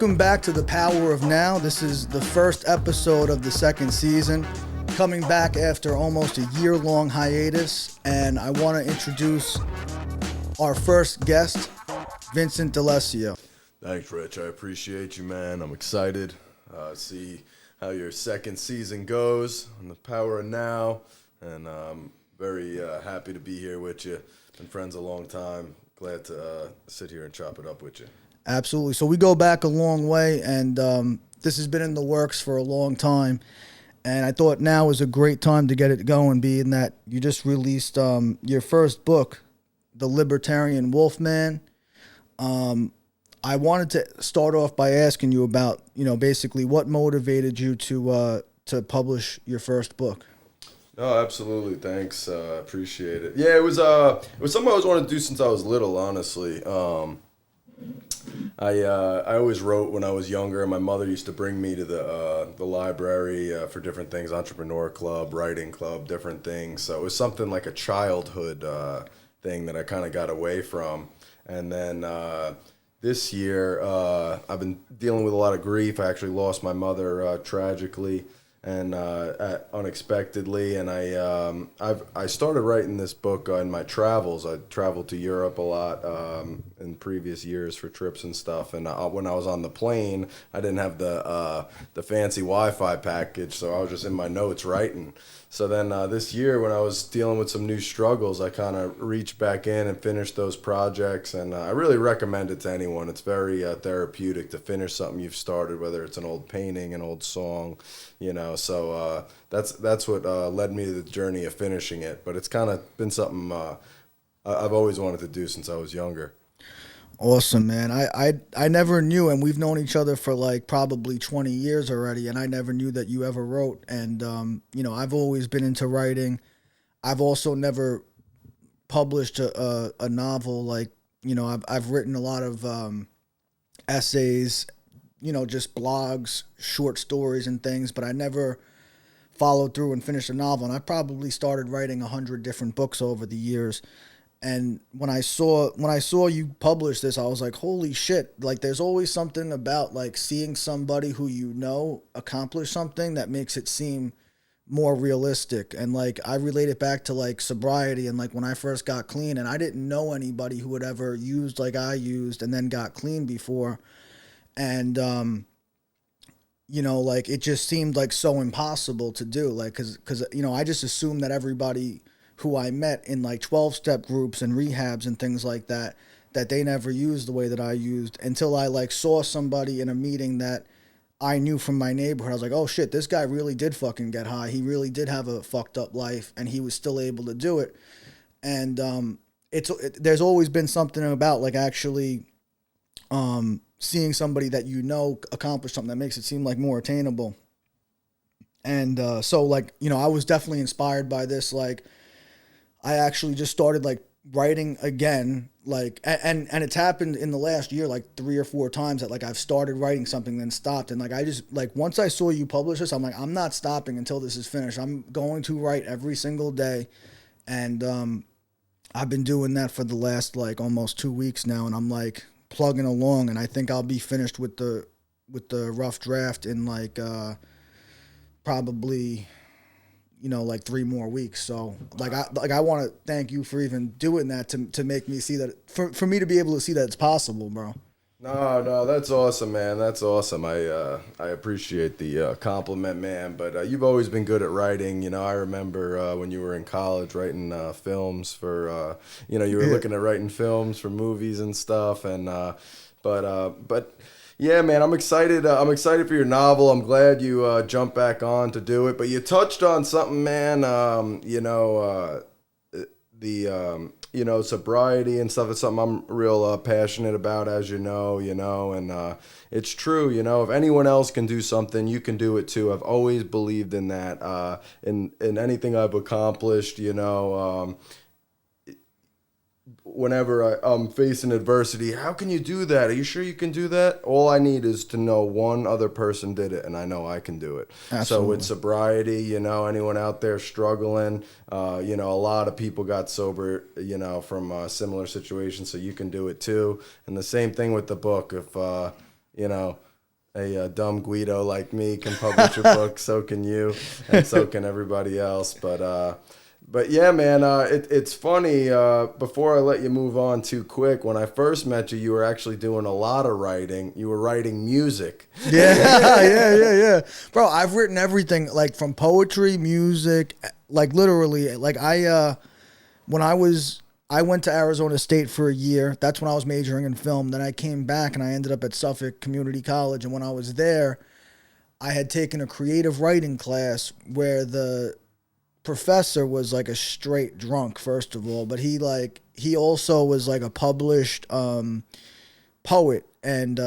Welcome back to The Power of Now. This is the first episode of the second season, coming back after almost a year-long hiatus, and I want to introduce our first guest, Vincent D'Alessio. Thanks, Rich. I appreciate you, man. I'm excited to see how your second season goes on The Power of Now, and I'm very happy to be here with you. Been friends a long time. Glad to sit here and chop it up with you. Absolutely. So we go back a long way, and this has been in the works for a long time. And I thought now was a great time to get it going, being that you just released your first book, The Libertarian Wolfman. I wanted to start off by asking you about, basically what motivated you to publish your first book. Oh, absolutely. Thanks. Appreciate it. Yeah, it was something I always wanted to do since I was little, honestly. I always wrote when I was younger. My mother used to bring me to the library for different things, entrepreneur club, writing club, different things. So it was something like a childhood thing that I kind of got away from. And then this year, I've been dealing with a lot of grief. I actually lost my mother tragically and unexpectedly, and I started writing this book in my travels. I traveled to Europe a lot in previous years for trips and stuff, and when I was on the plane, I didn't have the fancy Wi-Fi package, so I was just in my notes writing. So then this year, when I was dealing with some new struggles, I kind of reached back in and finished those projects, and I really recommend it to anyone. It's very therapeutic to finish something you've started, whether it's an old painting, an old song, So that's what led me to the journey of finishing it. But it's kind of been something I've always wanted to do since I was younger. Awesome, man. I never knew, and we've known each other for like probably 20 years already, and I never knew that you ever wrote. And, I've always been into writing. I've also never published a novel. Like, I've written a lot of essays, just blogs, short stories and things, but I never followed through and finished a novel. And I probably started writing 100 different books over the years. And when I saw you publish this, I was like, holy shit. Like, there's always something about like seeing somebody who accomplish something that makes it seem more realistic. And like, I relate it back to like sobriety and like when I first got clean, and I didn't know anybody who had ever used like I used and then got clean before. And, like it just seemed like so impossible to do. Like, cause I just assumed that everybody who I met in like 12-step groups and rehabs and things like that they never used the way that I used, until I like saw somebody in a meeting that I knew from my neighborhood. I was like, oh shit, this guy really did fucking get high. He really did have a fucked up life, and he was still able to do it. And there's always been something about like actually seeing somebody that accomplish something that makes it seem like more attainable. And so like, I was definitely inspired by this. Like, I actually just started like writing again, like, and it's happened in the last year, like 3 or 4 times that like I've started writing something then stopped. And like, I just like, once I saw you publish this, I'm like, I'm not stopping until this is finished. I'm going to write every single day. And I've been doing that for the last like almost 2 weeks now. And I'm like plugging along, and I think I'll be finished with the rough draft in like probably like 3 more weeks. So like I want to thank you for even doing that to make me see that, for me to be able to see that it's possible, bro. No, that's awesome, man. That's awesome. I appreciate the compliment, man. But you've always been good at writing. I remember when you were in college writing films for, you were looking at writing films for movies and stuff. And but. Yeah, man, I'm excited. I'm excited for your novel. I'm glad you jumped back on to do it. But you touched on something, man. Sobriety and stuff is something I'm real passionate about, as you know. And it's true. If anyone else can do something, you can do it too. I've always believed in that. In anything I've accomplished, whenever I'm facing adversity, how can you do that? Are you sure you can do that? All I need is to know one other person did it, and I know I can do it. Absolutely. So with sobriety, anyone out there struggling, a lot of people got sober, from similar situations, so you can do it too. And the same thing with the book. If, a dumb Guido like me can publish a book, so can you, and so can everybody else. But yeah, man, it's funny. Before I let you move on too quick, when I first met you, you were actually doing a lot of writing. You were writing music. Yeah. Bro, I've written everything, like from poetry, music, like literally. Like when I went to Arizona State for a year. That's when I was majoring in film. Then I came back and I ended up at Suffolk Community College. And when I was there, I had taken a creative writing class where the professor was like a straight drunk, first of all, but he also was like a published poet and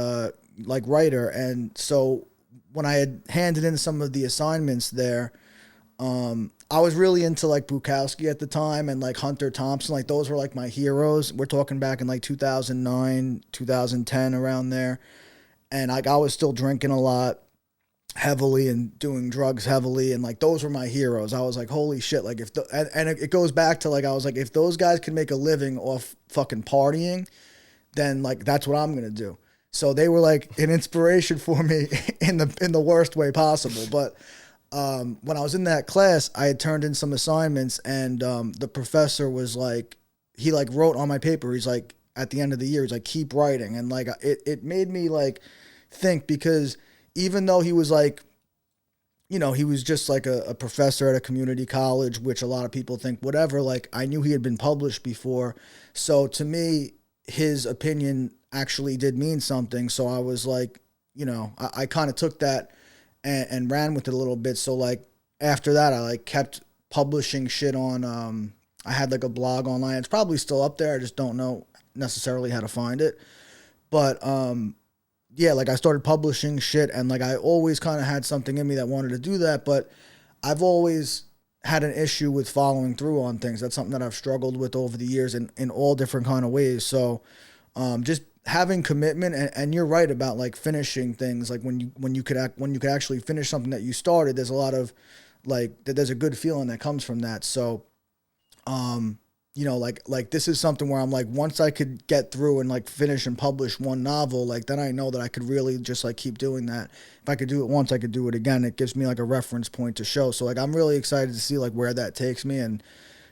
like writer. And so when I had handed in some of the assignments there, I was really into like Bukowski at the time and like Hunter Thompson. Like those were like my heroes. We're talking back in like 2009, 2010, around there. And like I was still drinking a lot heavily and doing drugs heavily, and like those were my heroes. I was like, holy shit, like if and it goes back to like, I was like, if those guys can make a living off fucking partying, then like that's what I'm gonna do. So they were like an inspiration for me in the worst way possible. But when I was in that class, I had turned in some assignments, and the professor was like, he like wrote on my paper, he's like, at the end of the year, he's like, keep writing. And like it made me like think, because even though he was like, you know, he was just like a professor at a community college, which a lot of people think whatever, like I knew he had been published before. So to me, his opinion actually did mean something. So I was like, you know, I kind of took that and ran with it a little bit. So like after that, I like kept publishing shit on, I had like a blog online. It's probably still up there. I just don't know necessarily how to find it. But yeah, like I started publishing shit, and like I always kind of had something in me that wanted to do that, but I've always had an issue with following through on things. That's something that I've struggled with over the years in all different kind of ways. So just having commitment, and you're right about like finishing things. Like when you could actually finish something that you started, there's a lot of like there's a good feeling that comes from that. So you know, like this is something where I'm like, once I could get through and like finish and publish one novel, like then I know that I could really just like keep doing that. If I could do it once, I could do it again. It gives me like a reference point to show. So like I'm really excited to see like where that takes me. And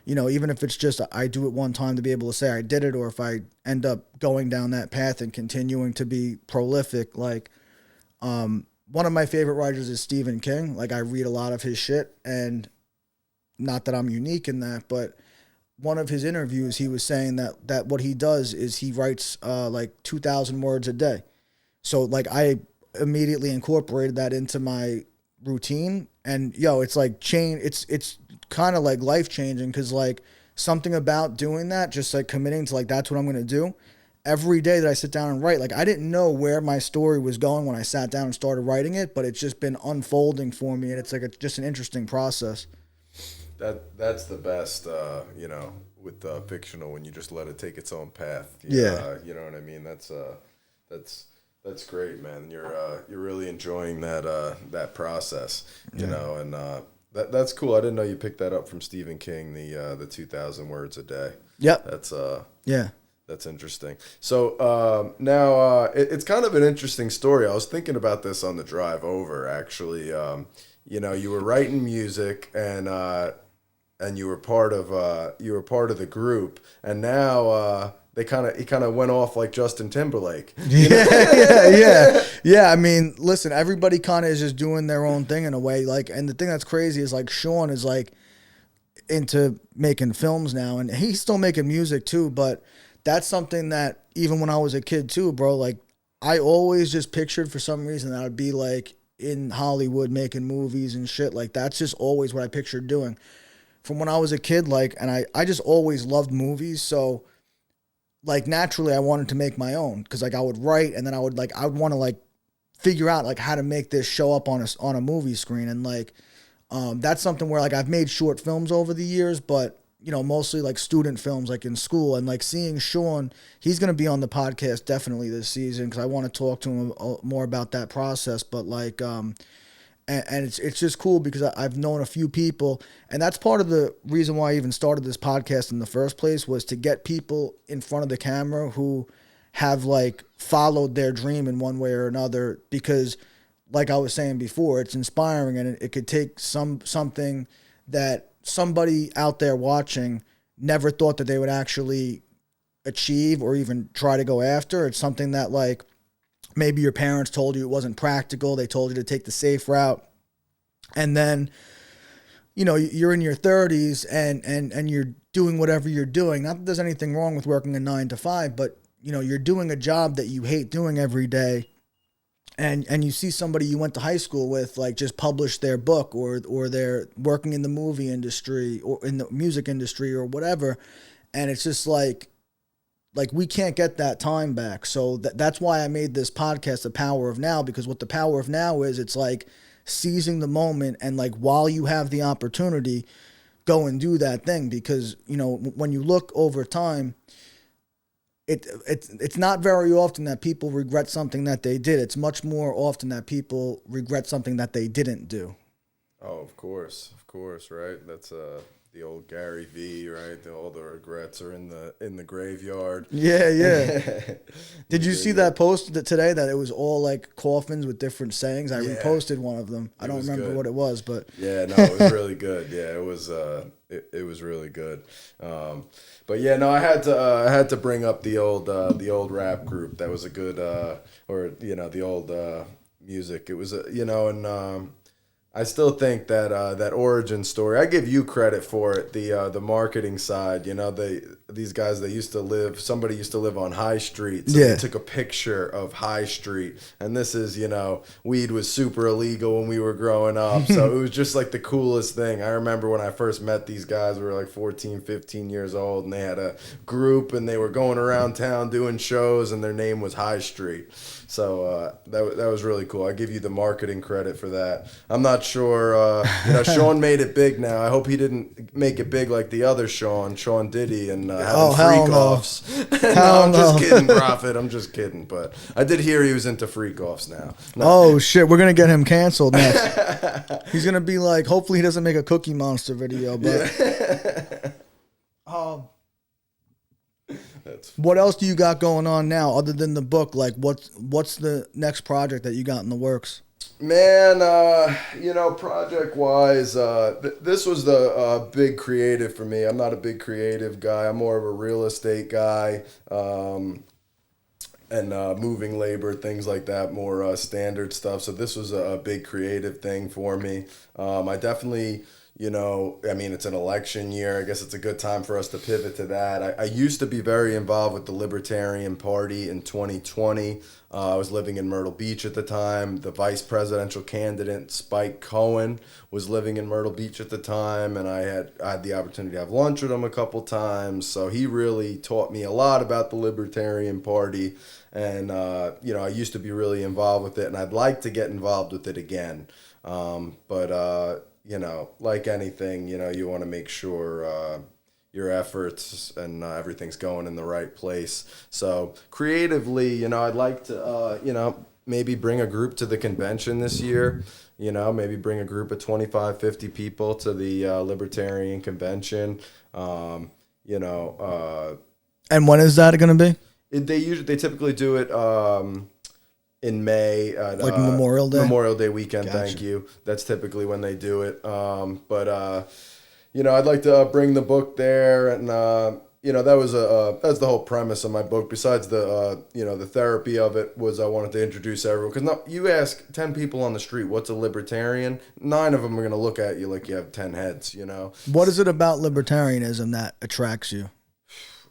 you know, even if it's just I do it one time to be able to say I did it, or if I end up going down that path and continuing to be prolific, like one of my favorite writers is Stephen King. Like I read a lot of his shit, and not that I'm unique in that, but one of his interviews, he was saying that what he does is he writes like 2,000 words a day. So like I immediately incorporated that into my routine, and it's like it's kind of like life changing, because like something about doing that, just like committing to like that's what I'm gonna do every day that I sit down and write. Like I didn't know where my story was going when I sat down and started writing it, but it's just been unfolding for me, and it's like just an interesting process. That's the best, you know, with fictional, when you just let it take its own path. Yeah, you know what I mean. That's great, man. You're really enjoying that process, you know, and that's cool. I didn't know you picked that up from Stephen King, the 2,000 words a day. Yep. That's yeah. That's interesting. So now it's kind of an interesting story. I was thinking about this on the drive over, actually. You know, you were writing music, and you were part of the group, and now he kind of went off like Justin Timberlake. Yeah. I mean, listen, everybody kind of is just doing their own thing in a way. Like, and the thing that's crazy is like Sean is like into making films now, and he's still making music too. But that's something that even when I was a kid too, bro, like I always just pictured for some reason that I'd be like in Hollywood making movies and shit. Like that's just always what I pictured doing from when I was a kid. Like, and I just always loved movies. So like naturally I wanted to make my own, because like I would write, and then I would want to like figure out like how to make this show up on a movie screen. And like that's something where like I've made short films over the years, but you know, mostly like student films, like in school. And like seeing Sean, he's going to be on the podcast definitely this season, because I want to talk to him more about that process. But like and it's just cool, because I've known a few people, and that's part of the reason why I even started this podcast in the first place, was to get people in front of the camera who have like followed their dream in one way or another. Because like I was saying before, it's inspiring, and it could take something that somebody out there watching never thought that they would actually achieve or even try to go after. It's something that, like, maybe your parents told you it wasn't practical. They told you to take the safe route. And then, you know, you're in your 30s and you're doing whatever you're doing. Not that there's anything wrong with working a 9 to 5, but, you know, you're doing a job that you hate doing every day. And you see somebody you went to high school with, like, just publish their book, or they're working in the movie industry or in the music industry or whatever. And it's just like we can't get that time back. So that's why I made this podcast, The Power of Now, because what the power of now is, it's like seizing the moment, and, like, while you have the opportunity, go and do that thing. Because, you know, when you look over time, it's not very often that people regret something that they did. It's much more often that people regret something that they didn't do. Oh, of course, right? That's the old Gary V, right? All the regrets are in the graveyard. Yeah. Did you see that post today that it was all, like, coffins with different sayings? I reposted one of them. I don't remember what it was, but yeah, no, it was really good. Yeah, it was really good. But yeah, no, I had to bring up the old rap group. That was a good or, you know, the old music. It was you know, and I still think that that origin story, I give you credit for it, the marketing side. You know, these guys, somebody used to live on High Street, so they took a picture of High Street, and this is, you know, weed was super illegal when we were growing up, so it was just like the coolest thing. I remember when I first met these guys, we were like 14, 15 years old, and they had a group, and they were going around town doing shows, and their name was High Street. So that was really cool. I give you the marketing credit for that. I'm not sure, you know, Sean made it big now. I hope he didn't make it big like the other Sean Diddy, and having freak offs. No, I'm just kidding, Prophet. I'm just kidding. But I did hear he was into freak offs now. No. Oh shit, we're gonna get him canceled next. He's gonna be like, hopefully he doesn't make a Cookie Monster video. But what else do you got going on now other than the book? Like, what's the next project that you got in the works? Man, you know, project-wise, this was the big creative for me. I'm not a big creative guy. I'm more of a real estate guy, and moving labor, things like that, more standard stuff. So this was a big creative thing for me. I definitely... You know, I mean, it's an election year. I guess it's a good time for us to pivot to that. I used to be very involved with the Libertarian Party in 2020. I was living in Myrtle Beach at the time. The vice presidential candidate, Spike Cohen, was living in Myrtle Beach at the time, and I had the opportunity to have lunch with him a couple times. So he really taught me a lot about the Libertarian Party, and you know, I used to be really involved with it, and I'd like to get involved with it again. But you know, like anything, you know, you want to make sure your efforts and everything's going in the right place. So creatively, you know, I'd like to, you know, maybe bring a group to the convention this year. You know, maybe bring a group of 25, 50 people to the Libertarian Convention. You know. And when is that going to be? They typically do it in May, like Memorial Day weekend. Gotcha. Thank you. That's typically when they do it. But you know, I'd like to bring the book there, and you know, that's the whole premise of my book. Besides the you know, the therapy of it, was I wanted to introduce everyone, because now you ask 10 people on the street what's a libertarian, 9 of them are gonna look at you like you have 10 heads. You know, what is it about libertarianism that attracts you?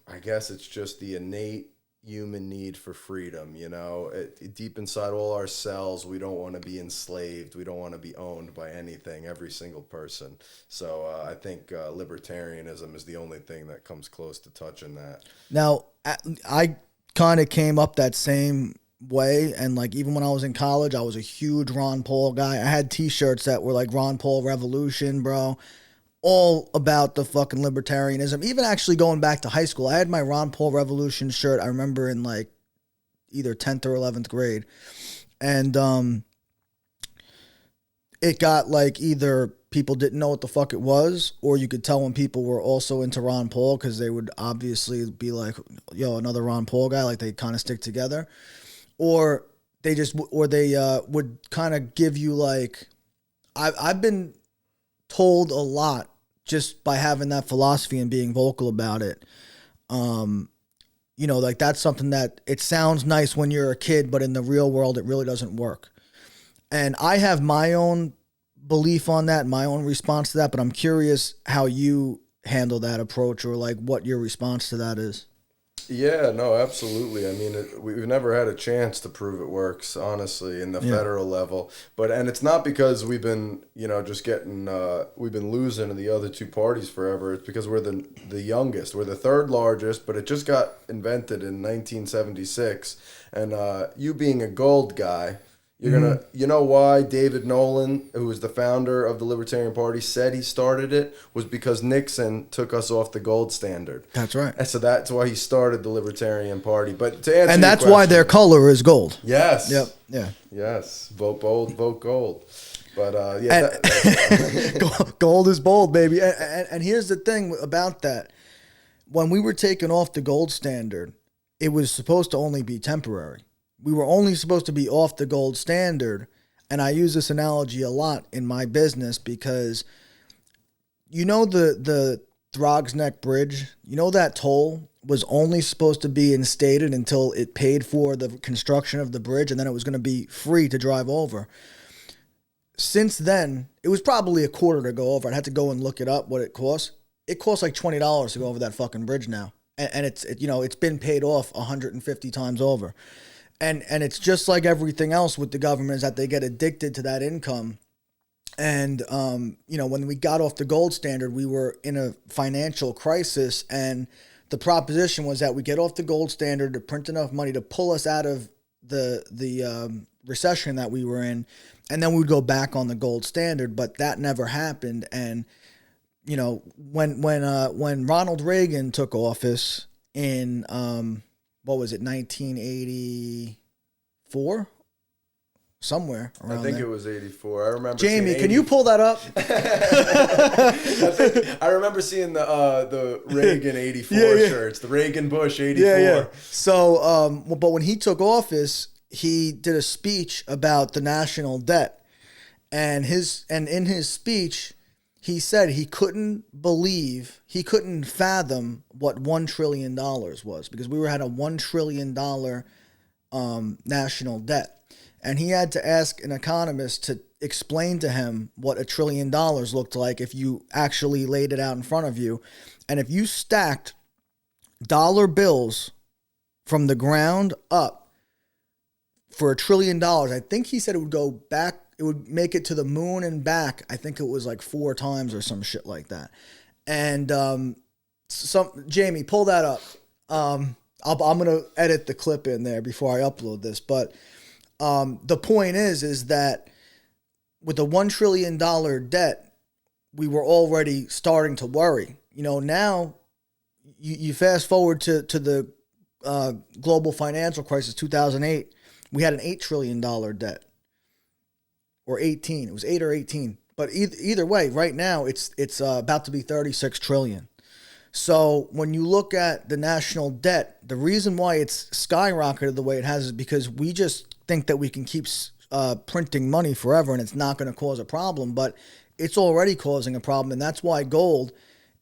I guess it's just the innate human need for freedom. You know, deep inside all our cells, we don't want to be enslaved. We don't want to be owned by anything, every single person. So I think libertarianism is the only thing that comes close to touching that. Now, I kind of came up that same way, and like even when I was in college, I was a huge Ron Paul guy. I had t-shirts that were like Ron Paul Revolution, bro. All about the fucking libertarianism. Even actually going back to high school, I had my Ron Paul Revolution shirt, I remember, in like either 10th or 11th grade. And it got like either people didn't know what the fuck it was, or you could tell when people were also into Ron Paul, because they would obviously be like, yo, another Ron Paul guy, like they kind of stick together. Or they just or they would kind of give you like I've been told a lot just by having that philosophy and being vocal about it. You know, like that's something that it sounds nice when you're a kid, but in the real world, it really doesn't work. And I have my own belief on that, my own response to that, but I'm curious how you handle that approach or like what your response to that is. Yeah, no, absolutely. I mean, we've never had a chance to prove it works, honestly, in the federal level. And it's not because we've been, just getting, we've been losing to the other two parties forever. It's because we're the youngest. We're the third largest, but it just got invented in 1976. And you being a gold guy, you're gonna, you know why David Nolan, who was the founder of the Libertarian Party, said he started it was because Nixon took us off the gold standard. That's right. And so that's why he started the Libertarian Party. But to answer, and that's why their color is gold. Yes. Yep. Yeah. Yes. Vote bold, vote gold. But gold is bold, baby. And here's the thing about that: when we were taken off the gold standard, it was supposed to only be temporary. We were only supposed to be off the gold standard. And I use this analogy a lot in my business because, the Throgs Neck Bridge, that toll was only supposed to be instated until it paid for the construction of the bridge, and then it was going to be free to drive over. Since then, it was probably a quarter to go over. I'd have to go and look it up what it costs. It costs like $20 to go over that fucking bridge now. And it's been paid off 150 times over. And it's just like everything else with the government is that they get addicted to that income. And, when we got off the gold standard, we were in a financial crisis. And the proposition was that we get off the gold standard to print enough money to pull us out of the recession that we were in. And then we would go back on the gold standard. But that never happened. And, when Ronald Reagan took office in... 1984? Somewhere around I think there. It was 84. I remember. Jamie, can you pull that up? I remember seeing the Reagan 84 shirts, the Reagan Bush 84. Yeah. So, but when he took office, he did a speech about the national debt, and in his speech, he said he couldn't fathom what $1 trillion was because we had a $1 trillion national debt. And he had to ask an economist to explain to him what $1 trillion looked like if you actually laid it out in front of you. And if you stacked dollar bills from the ground up for $1 trillion, I think he said it would go back. It would make it to the moon and back. I think it was like 4 times or some shit like that. And Jamie, pull that up. I'm gonna edit the clip in there before I upload this. But the point is that with the $1 trillion debt, we were already starting to worry. Now you fast forward to the global financial crisis, 2008. We had an $8 trillion debt. Or 18. It was 8 or 18. But either way, right now it's about to be 36 trillion. So when you look at the national debt, the reason why it's skyrocketed the way it has is because we just think that we can keep printing money forever and it's not going to cause a problem. But it's already causing a problem, and that's why gold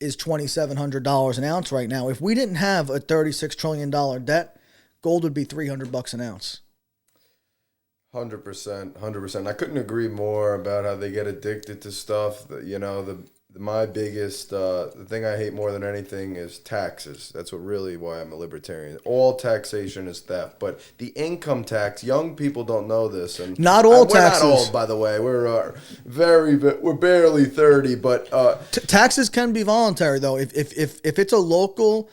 is $2,700 an ounce right now. If we didn't have a $36 trillion debt, gold would be $300 an ounce. 100%. I couldn't agree more about how they get addicted to stuff. My biggest the thing I hate more than anything is taxes. That's why I'm a libertarian. All taxation is theft, but the income tax, young people don't know this, and not all taxes. We're not old, by the way. We're we're barely 30, but taxes can be voluntary though. If it's a local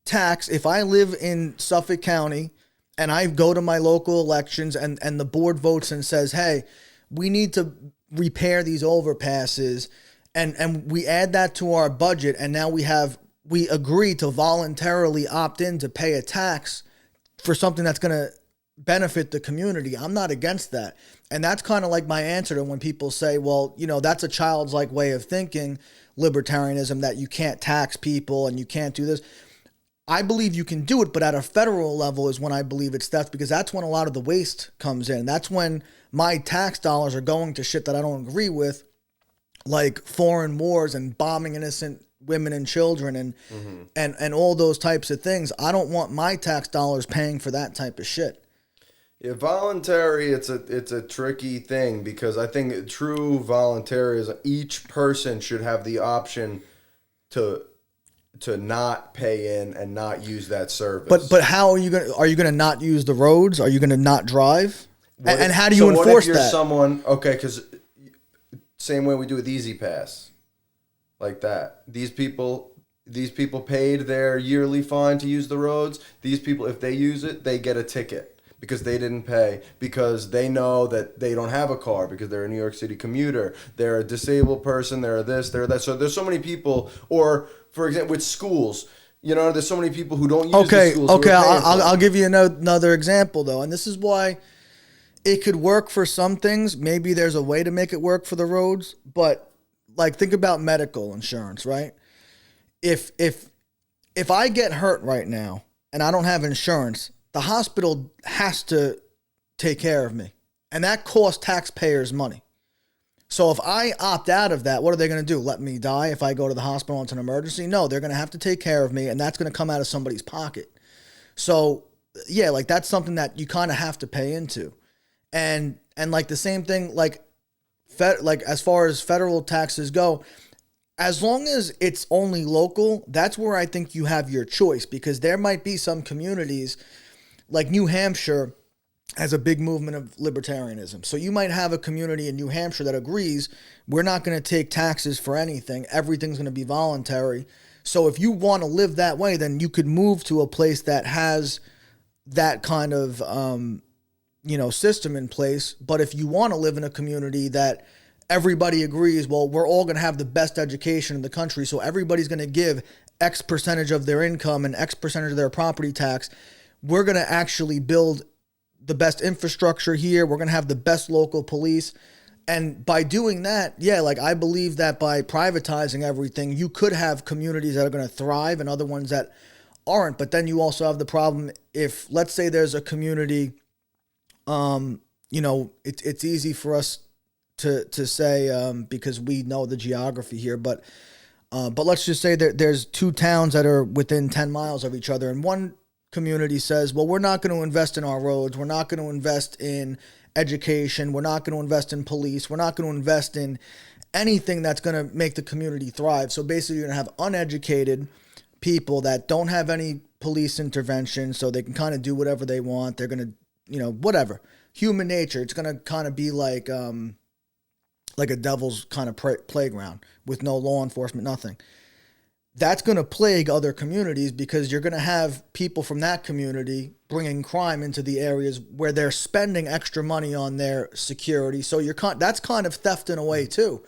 tax, if I live in Suffolk County and I go to my local elections and the board votes and says, hey, we need to repair these overpasses, and we add that to our budget, and now we agree to voluntarily opt in to pay a tax for something that's going to benefit the community. I'm not against that. And that's kind of like my answer to when people say, well, that's a child's like way of thinking, libertarianism, that you can't tax people and you can't do this. I believe you can do it, but at a federal level is when I believe it's theft, because that's when a lot of the waste comes in. That's when my tax dollars are going to shit that I don't agree with, like foreign wars and bombing innocent women and children and all those types of things. I don't want my tax dollars paying for that type of shit. Yeah, voluntary, it's a tricky thing, because I think true voluntarism, each person should have the option to not pay in and not use that service. But how are you gonna not use the roads? Are you gonna not drive? And how do you enforce what if you're that? Someone, okay, because same way we do with Easy Pass, like that. These people paid their yearly fine to use the roads. These people, if they use it, they get a ticket because they didn't pay, because they know that they don't have a car, because they're a New York City commuter, they're a disabled person, they're this, they're that. So there's so many people, or for example, with schools, there's so many people who don't use the schools. Okay, I'll give you another example though, and this is why it could work for some things. Maybe there's a way to make it work for the roads, but like think about medical insurance, right? If I get hurt right now and I don't have insurance, the hospital has to take care of me. And that costs taxpayers money. So if I opt out of that, what are they going to do? Let me die if I go to the hospital and it's an emergency? No, they're going to have to take care of me, and that's going to come out of somebody's pocket. So, yeah, like that's something that you kind of have to pay into. And like the same thing, like as far as federal taxes go, as long as it's only local, that's where I think you have your choice, because there might be some communities like New Hampshire has a big movement of libertarianism. So you might have a community in New Hampshire that agrees we're not going to take taxes for anything. Everything's going to be voluntary. So if you want to live that way, then you could move to a place that has that kind of system in place. But if you want to live in a community that everybody agrees, well, we're all going to have the best education in the country, so everybody's going to give X percentage of their income and X percentage of their property tax, we're going to actually build the best infrastructure here. We're going to have the best local police. And by doing that, yeah, like I believe that by privatizing everything, you could have communities that are going to thrive and other ones that aren't. But then you also have the problem if, let's say there's a community, it's easy for us to say because we know the geography here, but let's just say that there's two towns that are within 10 miles of each other, and one community says, well, we're not going to invest in our roads, we're not going to invest in education, we're not going to invest in police, we're not going to invest in anything that's going to make the community thrive. So basically you're going to have uneducated people that don't have any police intervention, so they can kind of do whatever they want. They're going to, whatever. Human nature, it's going to kind of be like a devil's kind of playground with no law enforcement, nothing. That's going to plague other communities, because you're going to have people from that community bringing crime into the areas where they're spending extra money on their security. So that's kind of theft in a way too.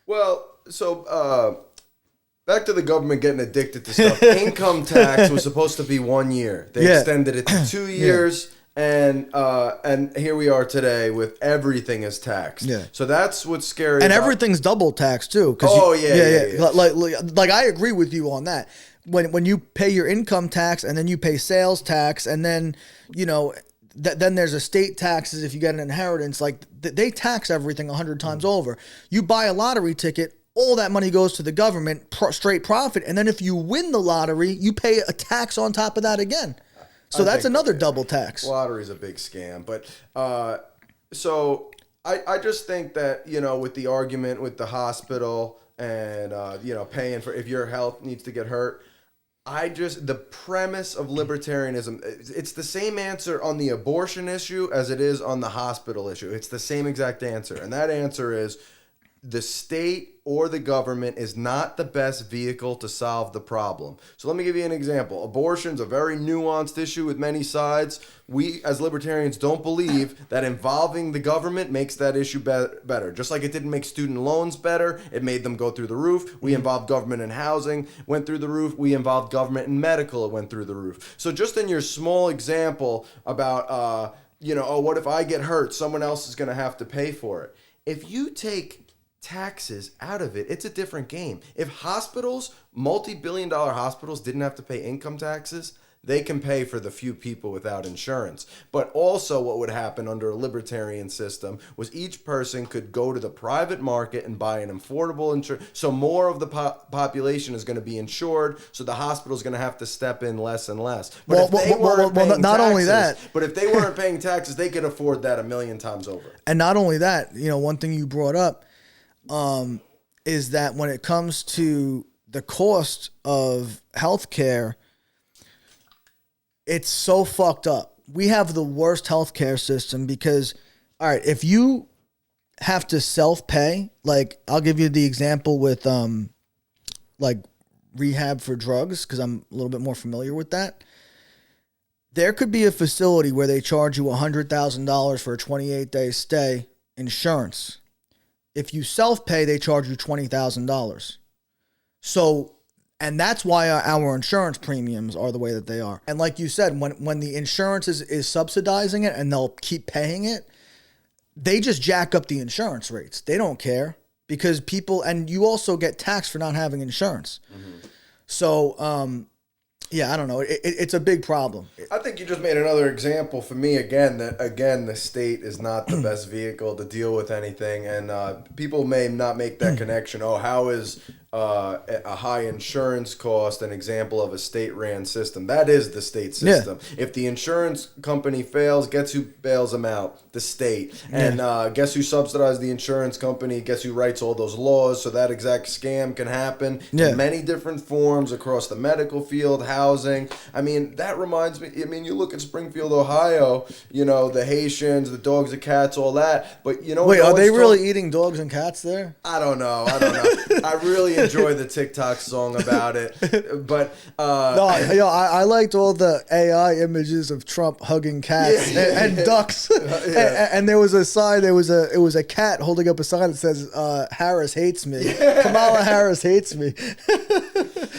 Well, so back to the government getting addicted to stuff. Income tax was supposed to be 1 year. They extended it to 2 years. Yeah. And here we are today with everything is taxed. Yeah. So that's what's scary. And everything's double taxed too. Yeah. Like I agree with you on that. When you pay your income tax and then you pay sales tax and then then there's estate taxes if you get an inheritance. Like they tax everything 100 times over. You buy a lottery ticket, all that money goes to the government, straight profit. And then if you win the lottery, you pay a tax on top of that again. So that's another double tax. Lottery's a big scam. But so I just think that, with the argument with the hospital and, paying for if your health needs to get hurt, the premise of libertarianism, it's the same answer on the abortion issue as it is on the hospital issue. It's the same exact answer. And that answer is the state or the government is not the best vehicle to solve the problem. So let me give you an example. Abortion's a very nuanced issue with many sides. We, as libertarians, don't believe that involving the government makes that issue better. Just like it didn't make student loans better, it made them go through the roof. We involved government in housing, went through the roof. We involved government in medical, it went through the roof. So just in your small example about, what if I get hurt? Someone else is going to have to pay for it. If you take taxes out of it, it's a different game. If hospitals, multi-billion-dollar hospitals, didn't have to pay income taxes, they can pay for the few people without insurance. But also what would happen under a libertarian system was each person could go to the private market and buy an affordable insurance. So more of the population is going to be insured, so the hospital is going to have to step in less and less. But not only that, but if they weren't paying taxes, they could afford that a million times over. And not only that, one thing you brought up is that when it comes to the cost of healthcare, it's so fucked up. We have the worst healthcare system because, all right, if you have to self-pay, like I'll give you the example with like rehab for drugs, because I'm a little bit more familiar with that. There could be a facility where they charge you $100,000 for a 28-day stay, insurance. If you self-pay, they charge you $20,000. So, and that's why our insurance premiums are the way that they are. And like you said, when the insurance is subsidizing it and they'll keep paying it, they just jack up the insurance rates. They don't care because people, and you also get taxed for not having insurance. Mm-hmm. So, yeah, I don't know. It's a big problem. I think you just made another example for me again that the state is not the best vehicle to deal with anything, and people may not make that connection. Oh, how is a high insurance cost an example of a state-ran system? That is the state system. Yeah. If the insurance company fails, guess who bails them out? The state. And guess who subsidizes the insurance company? Guess who writes all those laws so that exact scam can happen in many different forms across the medical field, housing. I mean, that reminds me, you look at Springfield, Ohio, the Haitians, the dogs, the cats, all that. But wait, are they really eating dogs and cats there? I don't know. I really enjoy the TikTok song about it. But I liked all the AI images of Trump hugging cats and ducks. And there was a sign. It was a cat holding up a sign that says Harris hates me. Kamala Harris hates me.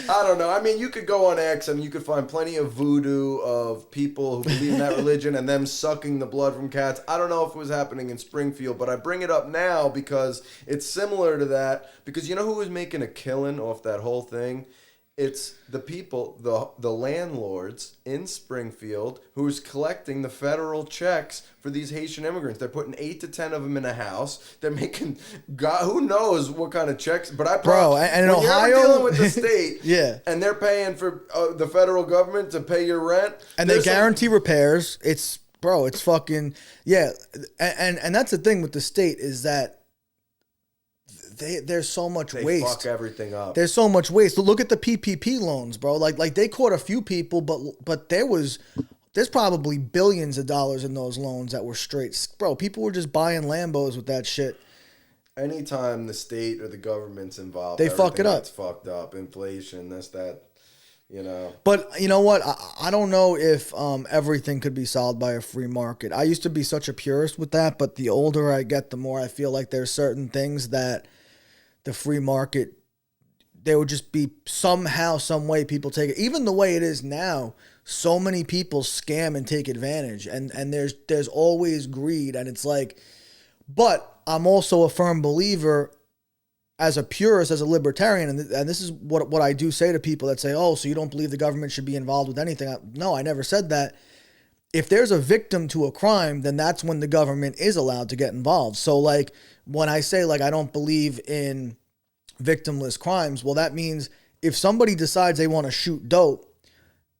I don't know. I mean, you could go on X and you could find plenty of voodoo of people who believe in that religion and them sucking the blood from cats. I don't know if it was happening in Springfield, but I bring it up now because it's similar to that. Because you know who was making a killing off that whole thing? It's the people, the landlords in Springfield who's collecting the federal checks for these Haitian immigrants. They're putting 8 to 10 of them in a house. They're making, God, who knows what kind of checks. But and in Ohio, you're dealing with the state, and they're paying for the federal government to pay your rent, and they guarantee repairs. It's fucking and that's the thing with the state is that. There's so much waste. They fuck everything up. There's so much waste. Look at the PPP loans, bro. Like they caught a few people, but there's probably billions of dollars in those loans that were straight. Bro, people were just buying Lambos with that shit. Anytime the state or the government's involved, they fuck it up. It's fucked up. Inflation, this, that, But you know what? I don't know if everything could be solved by a free market. I used to be such a purist with that, but the older I get, the more I feel like there's certain things that the free market, there would just be somehow, some way people take it. Even the way it is now, so many people scam and take advantage, and there's always greed, and it's like, but I'm also a firm believer as a purist, as a libertarian, and this is what I do say to people that say, oh, so you don't believe the government should be involved with anything. No, I never said that. If there's a victim to a crime, then that's when the government is allowed to get involved. So like when I say like I don't believe in victimless crimes, well, that means if somebody decides they want to shoot dope,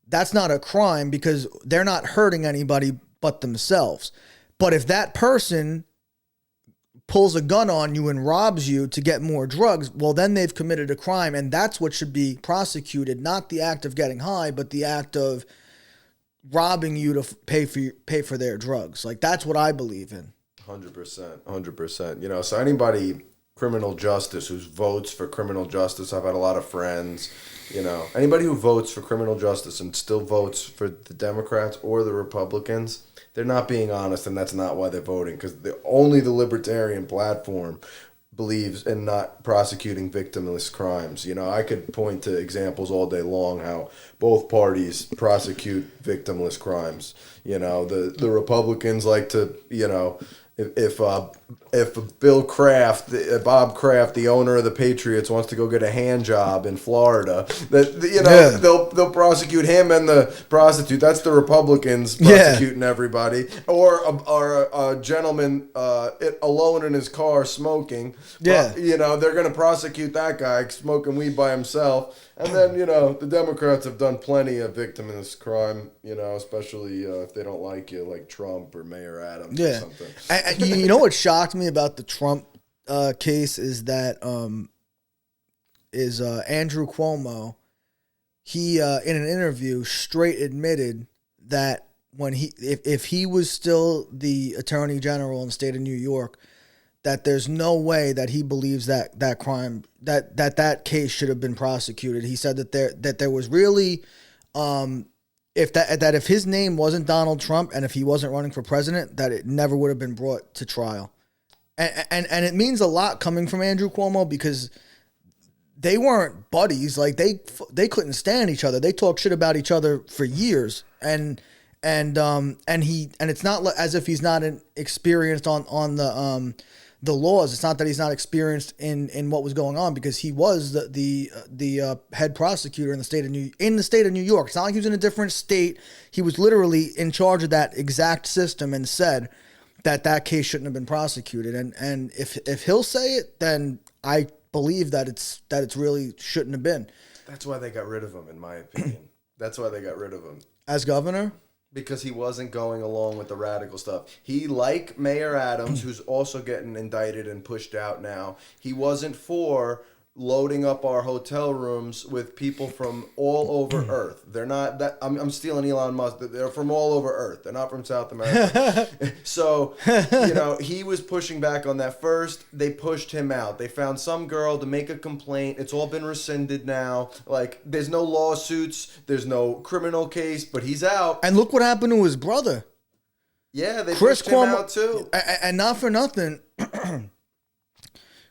that's not a crime because they're not hurting anybody but themselves. But if that person pulls a gun on you and robs you to get more drugs, well, then they've committed a crime, and that's what should be prosecuted, not the act of getting high, but the act of robbing you to pay for their drugs. Like, that's what I believe in. 100%. So anybody criminal justice who votes for criminal justice, I've had a lot of friends, anybody who votes for criminal justice and still votes for the Democrats or the Republicans, they're not being honest, and that's not why they're voting, because only the Libertarian platform believes in not prosecuting victimless crimes. I could point to examples all day long how both parties prosecute victimless crimes. The Republicans like to, if Bob Kraft, the owner of the Patriots, wants to go get a hand job in Florida, they'll prosecute him and the prostitute. That's the Republicans prosecuting everybody, or a gentleman alone in his car smoking. Yeah, they're going to prosecute that guy smoking weed by himself. And then, the Democrats have done plenty of victimless crime, especially if they don't like you, like Trump or Mayor Adams or something. And you know what shocked me about the Trump case is that Andrew Cuomo, he in an interview straight admitted that when if he was still the Attorney General in the state of New York, that there's no way that he believes that crime that case should have been prosecuted. He said that there was really if his name wasn't Donald Trump and if he wasn't running for president, that it never would have been brought to trial. And it means a lot coming from Andrew Cuomo because they weren't buddies. Like they couldn't stand each other. They talked shit about each other for years. And it's not as if he's not experienced on the laws. It's not that he's not experienced in what was going on because he was the head prosecutor in the state of New York. It's not like he was in a different state. He was literally in charge of that exact system and said that case shouldn't have been prosecuted. And if he'll say it, then I believe that it's really shouldn't have been. That's why they got rid of him, in my opinion. That's why they got rid of him as governor. Because he wasn't going along with the radical stuff. He, like Mayor Adams, who's also getting indicted and pushed out now, he wasn't for loading up our hotel rooms with people from all over Earth. They're not that. I'm stealing Elon Musk. They're from all over Earth. They're not from South America. So, he was pushing back on that first. They pushed him out. They found some girl to make a complaint. It's all been rescinded now. Like, there's no lawsuits. There's no criminal case, but he's out. And look what happened to his brother. Yeah, they pushed him out too. And not for nothing.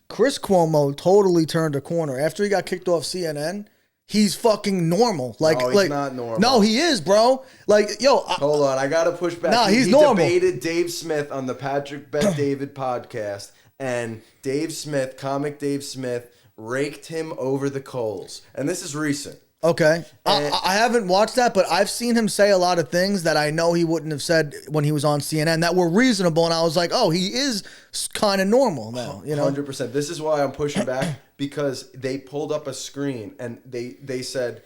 Chris Cuomo totally turned a corner. After he got kicked off CNN, he's fucking normal. He's not normal. No, he is, bro. Hold on. I got to push back. Nah, he's normal. He debated Dave Smith on the Patrick Bet David podcast, and comic Dave Smith, raked him over the coals. And this is recent. Okay. I haven't watched that, but I've seen him say a lot of things that I know he wouldn't have said when he was on CNN that were reasonable, and I was like, oh, he is kind of normal now. 100%. This is why I'm pushing back, because they pulled up a screen, and they said...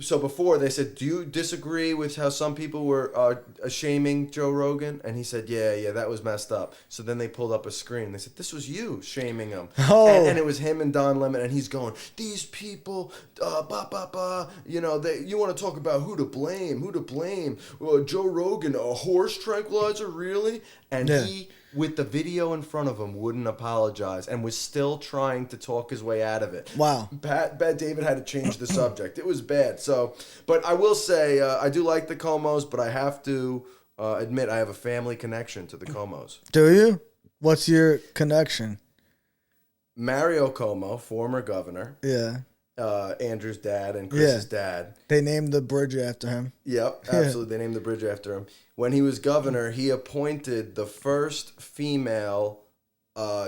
So before, they said, do you disagree with how some people were shaming Joe Rogan? And he said, yeah, that was messed up. So then they pulled up a screen. They said, this was you shaming him. Oh. And it was him and Don Lemon, and he's going, these people, you want to talk about who to blame. Joe Rogan, a horse tranquilizer, really? And he... with the video in front of him, wouldn't apologize and was still trying to talk his way out of it. Wow. Bad David had to change the subject. It was bad. So, but I will say, I do like the Comos, but I have to admit I have a family connection to the Comos. Do you? What's your connection? Mario Cuomo, former governor. Yeah. Andrew's dad and Chris's dad. They named the bridge after him. Yep, absolutely. They named the bridge after him. When he was governor, he appointed the first female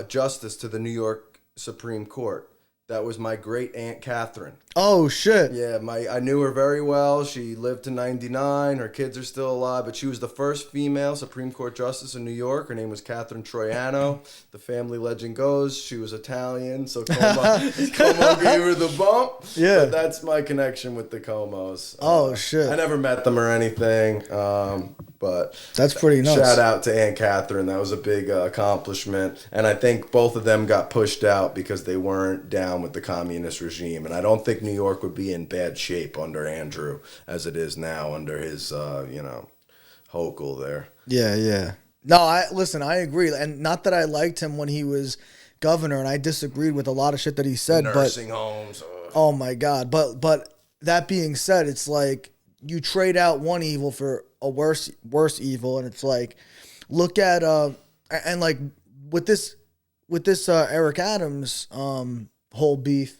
justice to the New York Supreme Court. That was my great aunt Catherine. Oh shit! Yeah, I knew her very well. She lived to 99. Her kids are still alive, but she was the first female Supreme Court justice in New York. Her name was Catherine Troiano. The family legend goes she was Italian, so Como gave her the bump. Yeah, but that's my connection with the Comos. Oh shit! I never met them or anything, but that's pretty nuts. Shout out to Aunt Catherine. That was a big accomplishment, and I think both of them got pushed out because they weren't down with the communist regime, and I don't think New York would be in bad shape under Andrew as it is now under his, Hochul there. Yeah. No, I agree, and not that I liked him when he was governor, and I disagreed with a lot of shit that he said. Nursing homes. Oh my God! But that being said, it's like you trade out one evil for a worse evil, and it's like look at and like with this Eric Adams whole beef.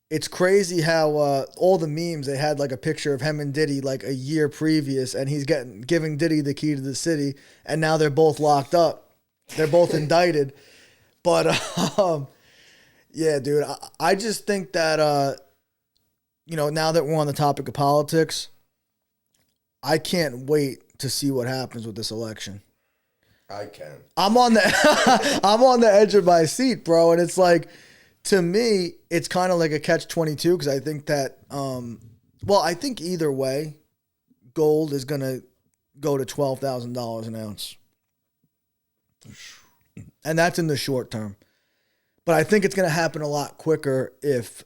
It's crazy how all the memes, they had like a picture of him and Diddy like a year previous, and he's giving Diddy the key to the city, and now they're both locked up. They're both indicted. But, yeah, dude, I just think that, now that we're on the topic of politics, I can't wait to see what happens with this election. I can. I'm on the edge of my seat, bro. And it's like, to me, it's kind of like a catch-22 because I think that, I think either way, gold is going to go to $12,000 an ounce. And that's in the short term. But I think it's going to happen a lot quicker if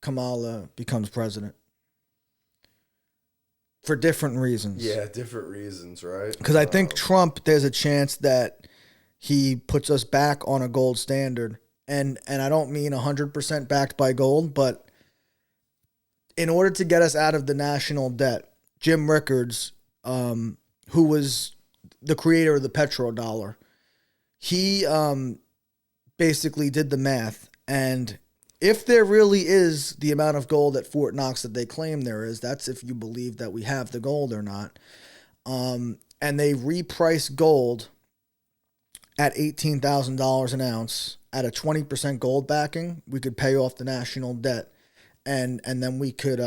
Kamala becomes president. For different reasons. Yeah, different reasons, right? Because I think Trump, there's a chance that he puts us back on a gold standard. And I don't mean 100% backed by gold, but in order to get us out of the national debt, Jim Rickards, who was the creator of the petrodollar, he basically did the math. And if there really is the amount of gold at Fort Knox that they claim there is, that's if you believe that we have the gold or not. And they reprice gold at $18,000 an ounce at a 20% gold backing. We could pay off the national debt, and then we could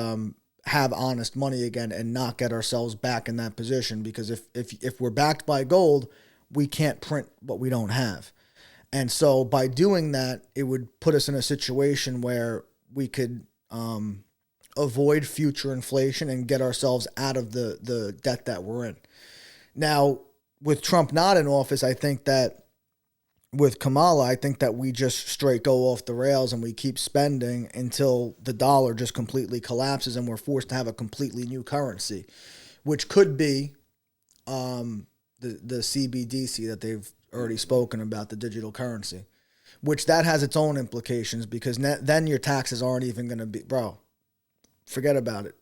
have honest money again and not get ourselves back in that position. Because if we're backed by gold, we can't print what we don't have. And so by doing that, it would put us in a situation where we could avoid future inflation and get ourselves out of the debt that we're in. Now, with Trump not in office, I think that with Kamala, I think that we just straight go off the rails and we keep spending until the dollar just completely collapses and we're forced to have a completely new currency, which could be the CBDC that they've already spoken about, the digital currency, which that has its own implications because then your taxes aren't even going to be, bro, forget about it.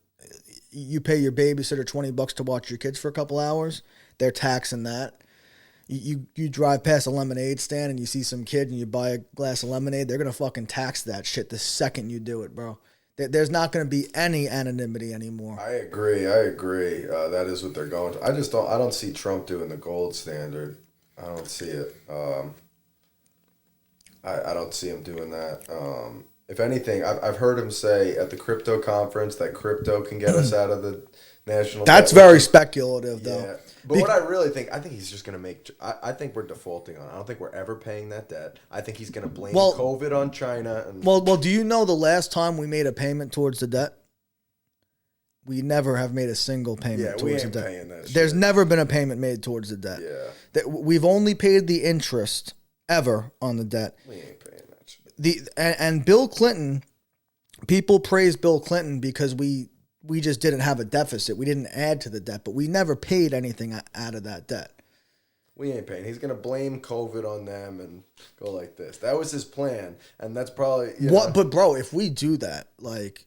You pay your babysitter $20 to watch your kids for a couple hours, they're taxing that. You drive past a lemonade stand and you see some kid and you buy a glass of lemonade, they're going to fucking tax that shit the second you do it, bro. There's not going to be any anonymity anymore. I agree. That is what they're going to. I don't see Trump doing the gold standard. I don't see it. I don't see him doing that. If anything, I've heard him say at the crypto conference that crypto can get us out of the national debt. That's very speculative, though. Yeah. But what I really think, I think he's just going to make, I think we're defaulting on it. I don't think we're ever paying that debt. I think he's going to blame COVID on China. Well, do you know the last time we made a payment towards the debt? We never have made a single payment towards the debt. Paying that shit. There's never been a payment made towards the debt. Yeah. We've only paid the interest ever on the debt. We ain't paying that shit. And Bill Clinton, people praise Bill Clinton because we just didn't have a deficit. We didn't add to the debt, but we never paid anything out of that debt. We ain't paying. He's going to blame COVID on them and go like this. That was his plan, and that's probably... But, bro, if we do that, like,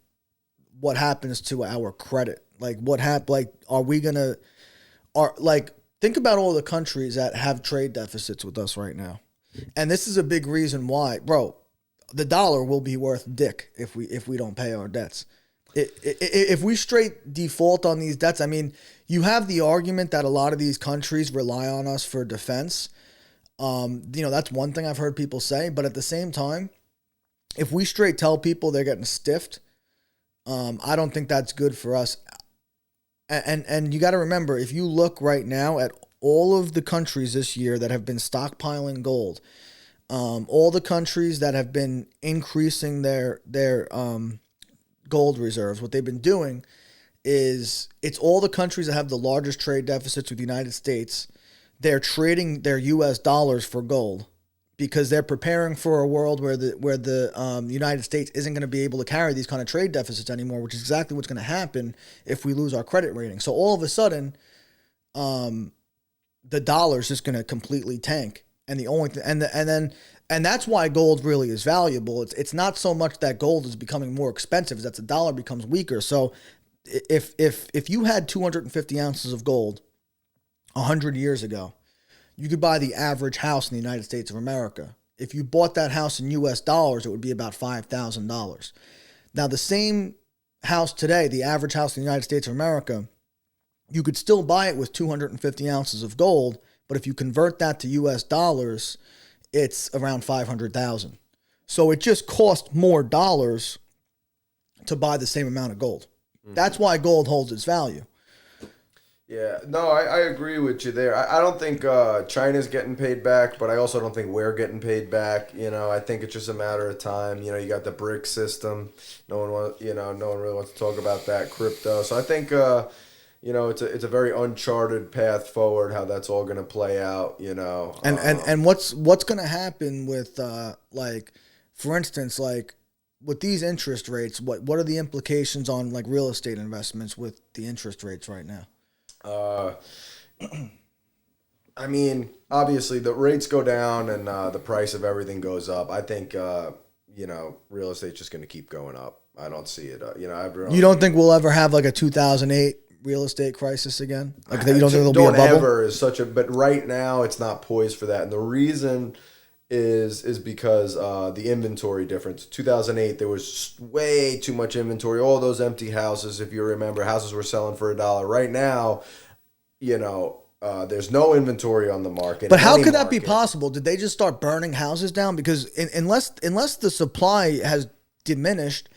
what happens to our credit? Like, are we going to... think about all the countries that have trade deficits with us right now. And this is a big reason why. Bro, the dollar will be worth dick if we don't pay our debts. If we straight default on these debts, I mean, you have the argument that a lot of these countries rely on us for defense. That's one thing I've heard people say. But at the same time, if we straight tell people they're getting stiffed, I don't think that's good for us. And you got to remember, if you look right now at all of the countries this year that have been stockpiling gold, all the countries that have been increasing their gold reserves, what they've been doing is it's all the countries that have the largest trade deficits with the United States. They're trading their U.S. dollars for gold because they're preparing for a world where the United States isn't going to be able to carry these kind of trade deficits anymore, which is exactly what's going to happen if we lose our credit rating. So all of a sudden, the dollar is just going to completely tank, and the only thing, and that's why gold really is valuable. It's not so much that gold is becoming more expensive, it's that the dollar becomes weaker. So if you had 250 ounces of gold 100 years ago, you could buy the average house in the United States of America. If you bought that house in U.S. dollars, it would be about $5,000. Now, the same house today, the average house in the United States of America, you could still buy it with 250 ounces of gold, But if you convert that to US dollars, it's around 500,000. So it just cost more dollars to buy the same amount of gold. That's why gold holds its value. Yeah, no, I agree with you there. I don't think China's getting paid back, but I also don't think we're getting paid back. I think it's just a matter of time. You got the BRIC system. No one really wants to talk about that crypto. So I think it's a very uncharted path forward how that's all going to play out. And what's going to happen with for instance, with these interest rates, what are the implications on real estate investments with the interest rates right now? I mean, obviously the rates go down and the price of everything goes up. I think real estate's just going to keep going up. I don't see it. You don't think we'll ever have a 2008 real estate crisis again? You don't think there'll be a bubble? Ever is but right now it's not poised for that, and the reason is because the inventory difference. 2008, there was way too much inventory. All those empty houses, if you remember, houses were selling for $1. Right now, there's no inventory on the market. But how could that be possible? Did they just start burning houses down? Because unless the supply has diminished,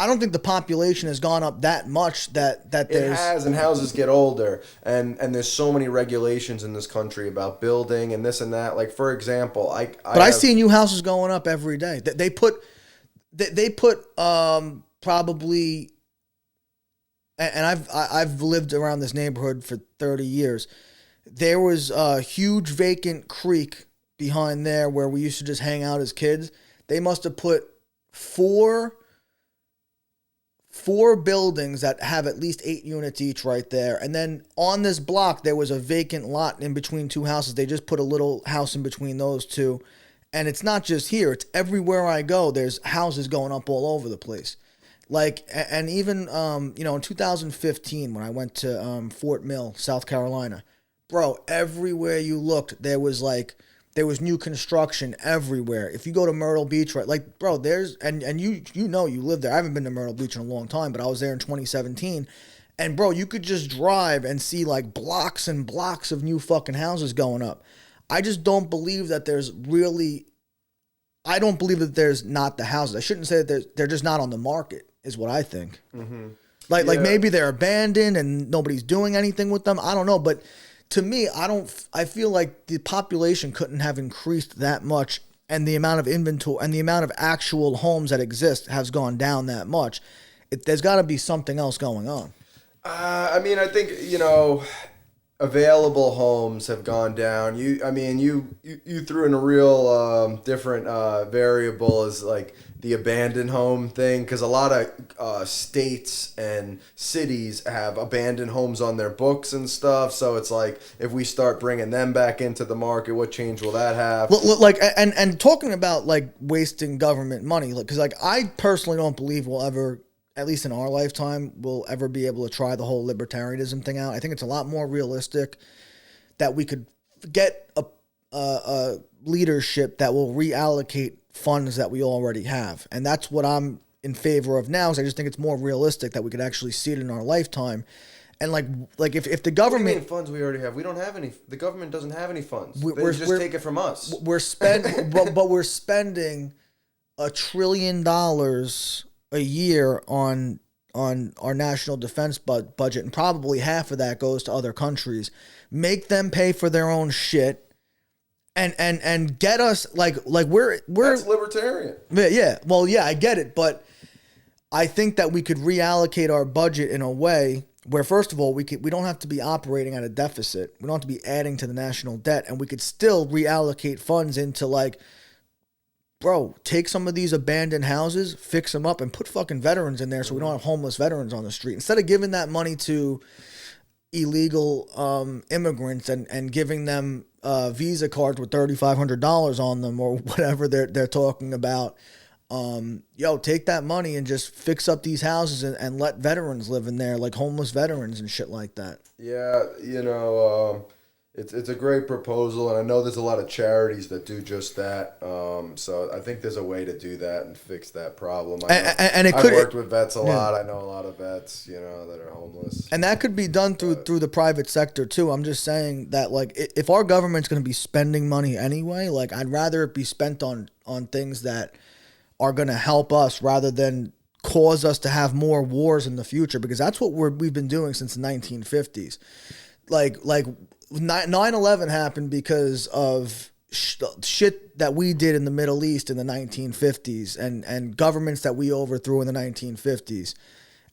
I don't think the population has gone up that much that there's... It has, and houses get older, and there's so many regulations in this country about building and this and that. For example, I see new houses going up every day. They put probably, and I've lived around this neighborhood for 30 years. There was a huge vacant creek behind there where we used to just hang out as kids. They must have put four buildings that have at least 8 units each right there. And then on this block, there was a vacant lot in between two houses. They just put a little house in between those two. And it's not just here. It's everywhere I go. There's houses going up all over the place. And even, in 2015, when I went to Fort Mill, South Carolina, bro, everywhere you looked, there was new construction everywhere. If you go to Myrtle Beach, right, bro, there's, and you live there. I haven't been to Myrtle Beach in a long time, but I was there in 2017. And bro, you could just drive and see blocks and blocks of new fucking houses going up. I just don't believe that there's not the houses. I shouldn't say that they're just not on the market, is what I think. Mm-hmm. Maybe they're abandoned and nobody's doing anything with them. I don't know, but to me, I feel like the population couldn't have increased that much, and the amount of inventory and the amount of actual homes that exist has gone down that much. There's got to be something else going on. I think, available homes have gone down. You threw in a real different variable as the abandoned home thing, because a lot of states and cities have abandoned homes on their books and stuff. So it's if we start bringing them back into the market, what change will that have? And talking about wasting government money, because I personally don't believe we'll ever, at least in our lifetime, we'll ever be able to try the whole libertarianism thing out. I think it's a lot more realistic that we could get a leadership that will reallocate funds that we already have. And that's what I'm in favor of now, is I just think it's more realistic that we could actually see it in our lifetime. And if the government... What do you mean funds we already have? We don't have any. The government doesn't have any funds. They just take it from us. We're spending $1 trillion a year on our national defense budget, and probably half of that goes to other countries. Make them pay for their own shit, and get us we're that's libertarian. Yeah, well, yeah, I get it, but I think that we could reallocate our budget in a way where, first of all, we don't have to be operating at a deficit. We don't have to be adding to the national debt, and we could still reallocate funds into bro, take some of these abandoned houses, fix them up, and put fucking veterans in there so we don't have homeless veterans on the street. Instead of giving that money to illegal immigrants and giving them Visa cards with $3,500 on them or whatever they're talking about, take that money and just fix up these houses and let veterans live in there, homeless veterans and shit like that. Yeah, It's a great proposal, and I know there's a lot of charities that do just that. So I think there's a way to do that and fix that problem. I've worked with vets a lot. I know a lot of vets, that are homeless. And that could be done through the private sector too. I'm just saying that, like, if our government's going to be spending money anyway, like, I'd rather it be spent on things that are going to help us rather than cause us to have more wars in the future, because that's what we've been doing since the 1950s. Like 9/11 happened because of shit that we did in the Middle East in the 1950s and governments that we overthrew in the 1950s.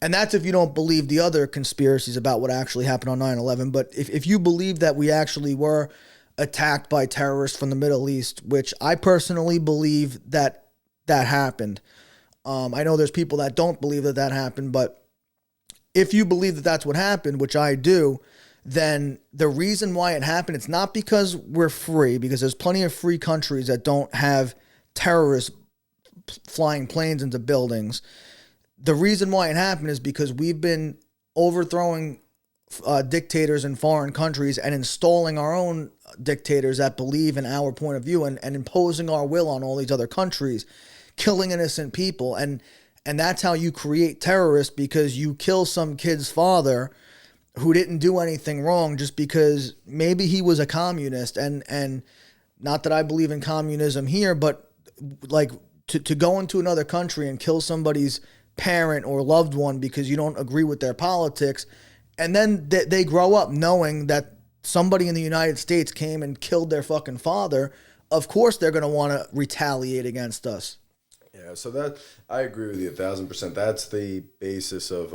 And that's if you don't believe the other conspiracies about what actually happened on 9/11. But if you believe that we actually were attacked by terrorists from the Middle East, which I personally believe that happened. I know there's people that don't believe that happened, but if you believe that that's what happened, which I do, then the reason why it happened, it's not because we're free, because there's plenty of free countries that don't have terrorists flying planes into buildings. The reason why it happened is because we've been overthrowing dictators in foreign countries and installing our own dictators that believe in our point of view and imposing our will on all these other countries, killing innocent people. And that's how you create terrorists, because you kill some kid's father who didn't do anything wrong just because maybe he was a communist. And not that I believe in communism here, but like to go into another country and kill somebody's parent or loved one because you don't agree with their politics, and then they grow up knowing that somebody in the United States came and killed their fucking father, of course they're going to want to retaliate against us. Yeah, so that I agree with you 1,000%. That's the basis of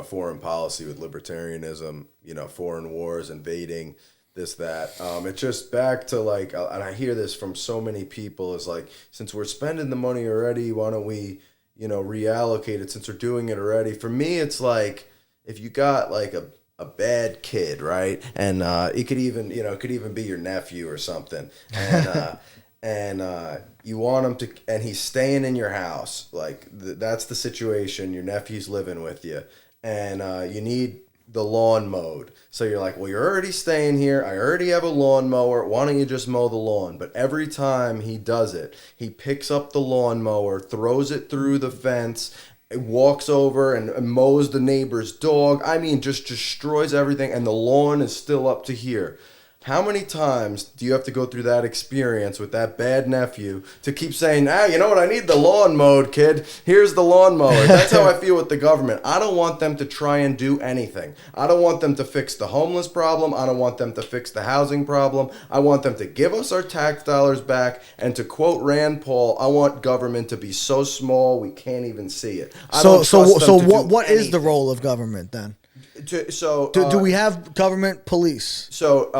foreign policy with libertarianism. Foreign wars, invading, this, that. It's just back to like, and I hear this from so many people. Is like, since we're spending the money already, why don't we, reallocate it? Since we're doing it already. For me, it's like if you got like a bad kid, right, and it could even be your nephew or something, and. And you want him to, and he's staying in your house. Like, that's the situation. Your nephew's living with you. And you need the lawn mowed. So you're like, well, you're already staying here. I already have a lawnmower. Why don't you just mow the lawn? But every time he does it, he picks up the lawnmower, throws it through the fence, walks over and mows the neighbor's dog. I mean, just destroys everything. And the lawn is still up to here. How many times do you have to go through that experience with that bad nephew to keep saying, you know what, I need the lawn mowed, kid. Here's the lawnmower. That's how I feel with the government. I don't want them to try and do anything. I don't want them to fix the homeless problem. I don't want them to fix the housing problem. I want them to give us our tax dollars back. And to quote Rand Paul, I want government to be so small we can't even see it. So what is the role of government then? Do we have government police? So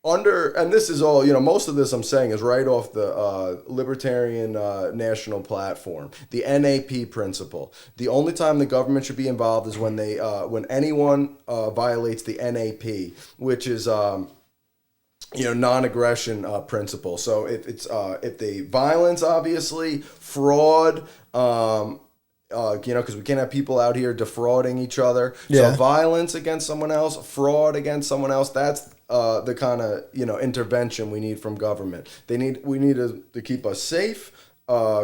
and this is all, most of this I'm saying is right off the Libertarian National Platform, the NAP principle. The only time the government should be involved is when when anyone violates the NAP, which is non-aggression principle. So if the violence, obviously, fraud, because we can't have people out here defrauding each other. Yeah. So violence against someone else, fraud against someone else, that's the kind of, intervention we need from government. We need to keep us safe,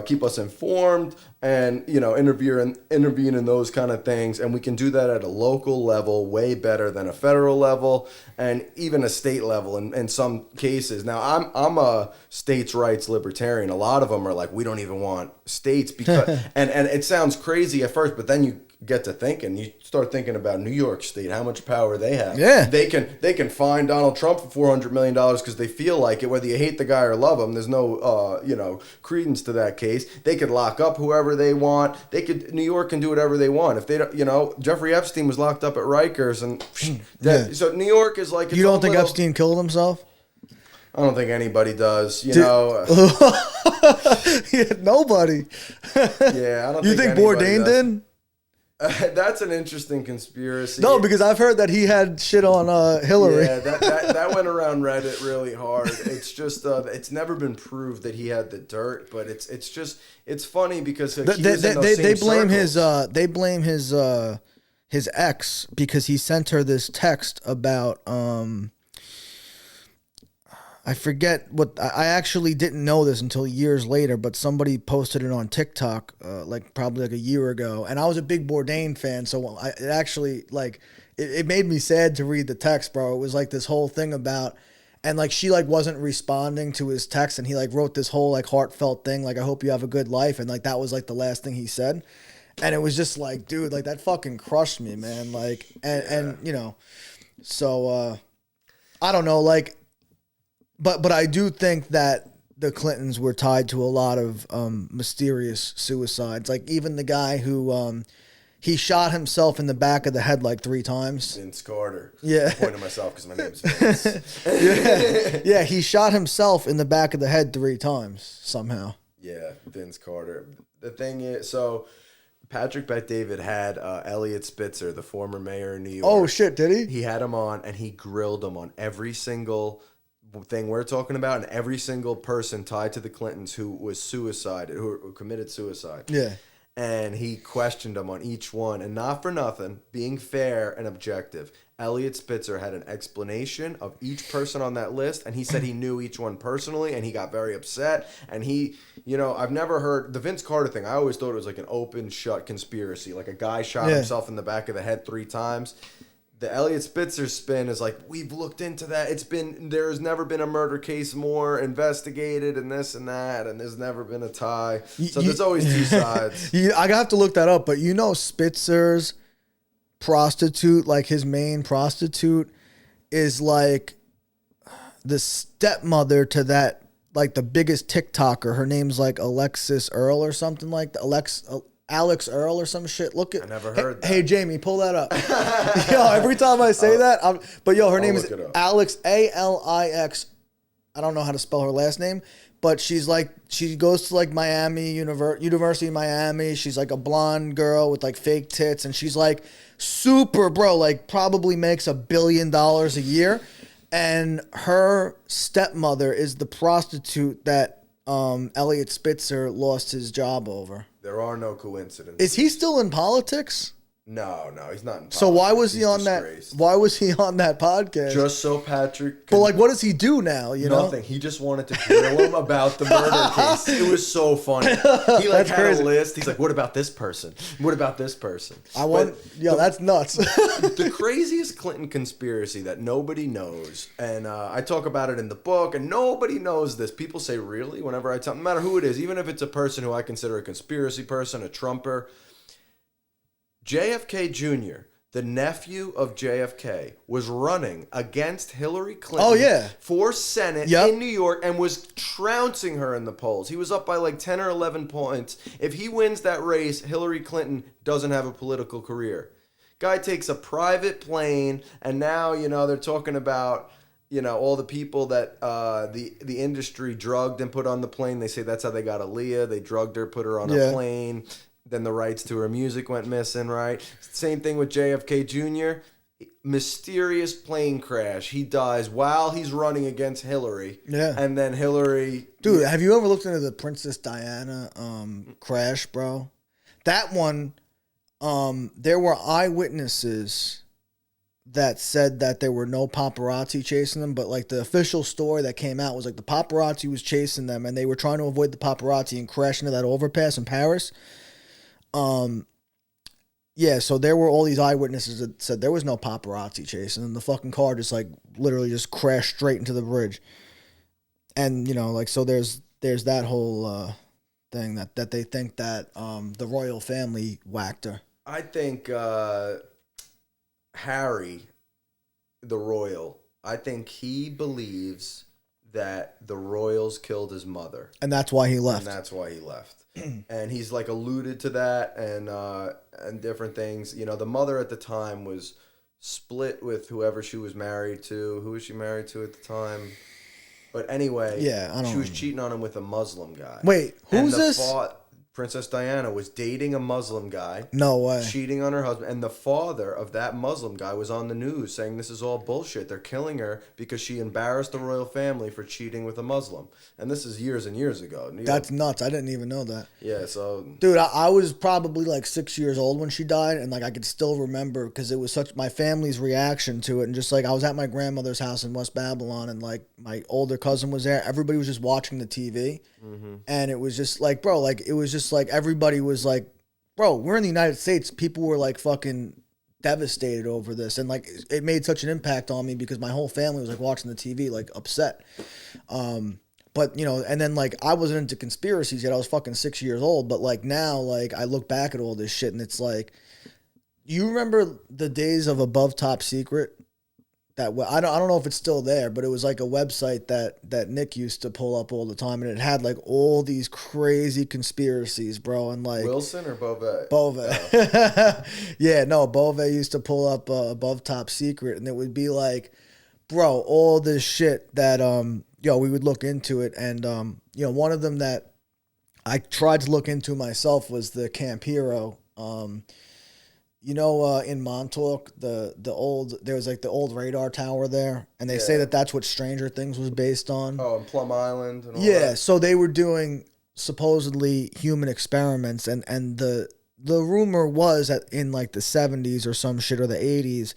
keep us informed, and, intervene in those kind of things. And we can do that at a local level way better than a federal level and even a state level in some cases. Now, I'm a states' rights libertarian. A lot of them are like, we don't even want states because, and it sounds crazy at first, but then you get to thinking, you start thinking about New York State, how much power they have. Yeah. They can fine Donald Trump for $400 million because they feel like it, whether you hate the guy or love him. There's no, credence to that case. They could lock up whoever they want. New York can do whatever they want. If they don't, Jeffrey Epstein was locked up at Rikers and so New York is like, you don't think Epstein killed himself? I don't think anybody does, Yeah, nobody. Yeah, I don't You think Bourdain did? That's an interesting conspiracy. No, because I've heard that he had shit on Hillary. Yeah, that went around Reddit really hard. It's just it's never been proved that he had the dirt, but it's funny because they blame his. His ex, because he sent her this text about I forget what I actually didn't know this until years later, but somebody posted it on TikTok, like probably like a year ago, and I was a big Bourdain fan, so it actually like it made me sad to read the text, bro. It was like this whole thing about, and like she like wasn't responding to his text, and he like wrote this whole like heartfelt thing, like I hope you have a good life, and like that was like the last thing he said, and it was just like, dude, like that fucking crushed me, man. Like, and you know, so I don't know, like. But I do think that the Clintons were tied to a lot of mysterious suicides. Like even the guy who he shot himself in the back of the head like 3 times. Vince Carter. Yeah. I'm pointing to myself because my name's Vince. Yeah, he shot himself in the back of the head 3 times somehow. Yeah, Vince Carter. The thing is, so Patrick Bet-David had Elliot Spitzer, the former mayor of New York. Oh shit, did he? He had him on, and he grilled him on every single thing we're talking about, and every single person tied to the Clintons who was suicided, who committed suicide. Yeah. And he questioned them on each one, and not for nothing, being fair and objective, Elliot Spitzer had an explanation of each person on that list, and he said he knew each one personally, and he got very upset. And he, you know, I've never heard the Vince Carter thing. I always thought it was like an open shut conspiracy, like a guy shot himself in the back of the head 3 times. The Elliot Spitzer spin is like, we've looked into that. There's never been a murder case more investigated and this and that, and there's never been a tie. So there's always 2 sides. I have to look that up, but you know Spitzer's prostitute, like his main prostitute, is like the stepmother to that, like the biggest TikToker. Her name's like Alexis Earl or something like that. Alex Earl or some shit. Look at. I never heard that. Hey Jamie, pull that up. Yo, every time I say that, her name is Alex, Alix. I don't know how to spell her last name, but she goes to like Miami University of Miami. She's like a blonde girl with like fake tits, and she's like super bro, like probably makes $1 billion a year, and her stepmother is the prostitute that Elliot Spitzer lost his job over. There are no coincidences. Is he still in politics? No, he's not in politics. So why was he on that? Why was he on that podcast? Just so Patrick. But like, what does he do now? You know, nothing. He just wanted to grill him about the murder case. It was so funny. He like had crazy. A list. He's like, "What about this person? What about this person?" That's nuts. The craziest Clinton conspiracy that nobody knows, and I talk about it in the book, and nobody knows this. People say, "Really?" Whenever I tell, no matter who it is, even if it's a person who I consider a conspiracy person, a Trumper. JFK Jr., the nephew of JFK, was running against Hillary Clinton for Senate in New York and was trouncing her in the polls. He was up by like 10 or 11 points. If he wins that race, Hillary Clinton doesn't have a political career. Guy takes a private plane, and now, you know, they're talking about, you know, all the people that the industry drugged and put on the plane. They say that's how they got Aaliyah. They drugged her, put her on a plane. Then the rights to her music went missing, right? Same thing with JFK Jr. Mysterious plane crash. He dies while he's running against Hillary. Yeah. And then Hillary... Dude, have you ever looked into the Princess Diana crash, bro? That one, there were eyewitnesses that said that there were no paparazzi chasing them, but like the official story that came out was like the paparazzi was chasing them, and they were trying to avoid the paparazzi and crash into that overpass in Paris. So there were all these eyewitnesses that said there was no paparazzi chasing, and the fucking car just like literally just crashed straight into the bridge. And you know, like, so there's that whole thing that they think that the royal family whacked her. I think Harry, the royal, I think he believes that the royals killed his mother, and that's why he left. And he's like alluded to that and different things. You know, the mother at the time was split with whoever she was married to. Who was she married to at the time? But anyway, she was cheating on him with a Muslim guy. Wait, who's this? Princess Diana was dating a Muslim guy. No way. Cheating on her husband. And the father of that Muslim guy was on the news saying this is all bullshit. They're killing her because she embarrassed the royal family for cheating with a Muslim. And this is years and years ago. That's nuts. I didn't even know that. Yeah, so... Dude, I was probably like 6 years old when she died. And like I could still remember because it was such my family's reaction to it. And just like I was at my grandmother's house in West Babylon and like my older cousin was there. Everybody was just watching the TV. Mm-hmm. And it was just like, bro, like it was just like everybody was like, bro, we're in the United States. People were like fucking devastated over this. And like it made such an impact on me because my whole family was like watching the TV, like upset. But you know, and then like I wasn't into conspiracies yet. I was fucking 6 years old. But like now, like I look back at all this shit and it's like, you remember the days of Above Top Secret? I don't know if it's still there, but it was like a website that Nick used to pull up all the time, and it had like all these crazy conspiracies, bro. And like Wilson or Beauvais? Beauvais. Yeah, no, Beauvais used to pull up Above Top Secret, and it would be like, bro, all this shit that we would look into it, and one of them that I tried to look into myself was the Camp Hero. In Montauk, there was like the old radar tower there, and they say that that's what Stranger Things was based on. Oh, and Plum Island and all that. So they were doing supposedly human experiments, and the rumor was that in like the 70s or some shit or the 80s,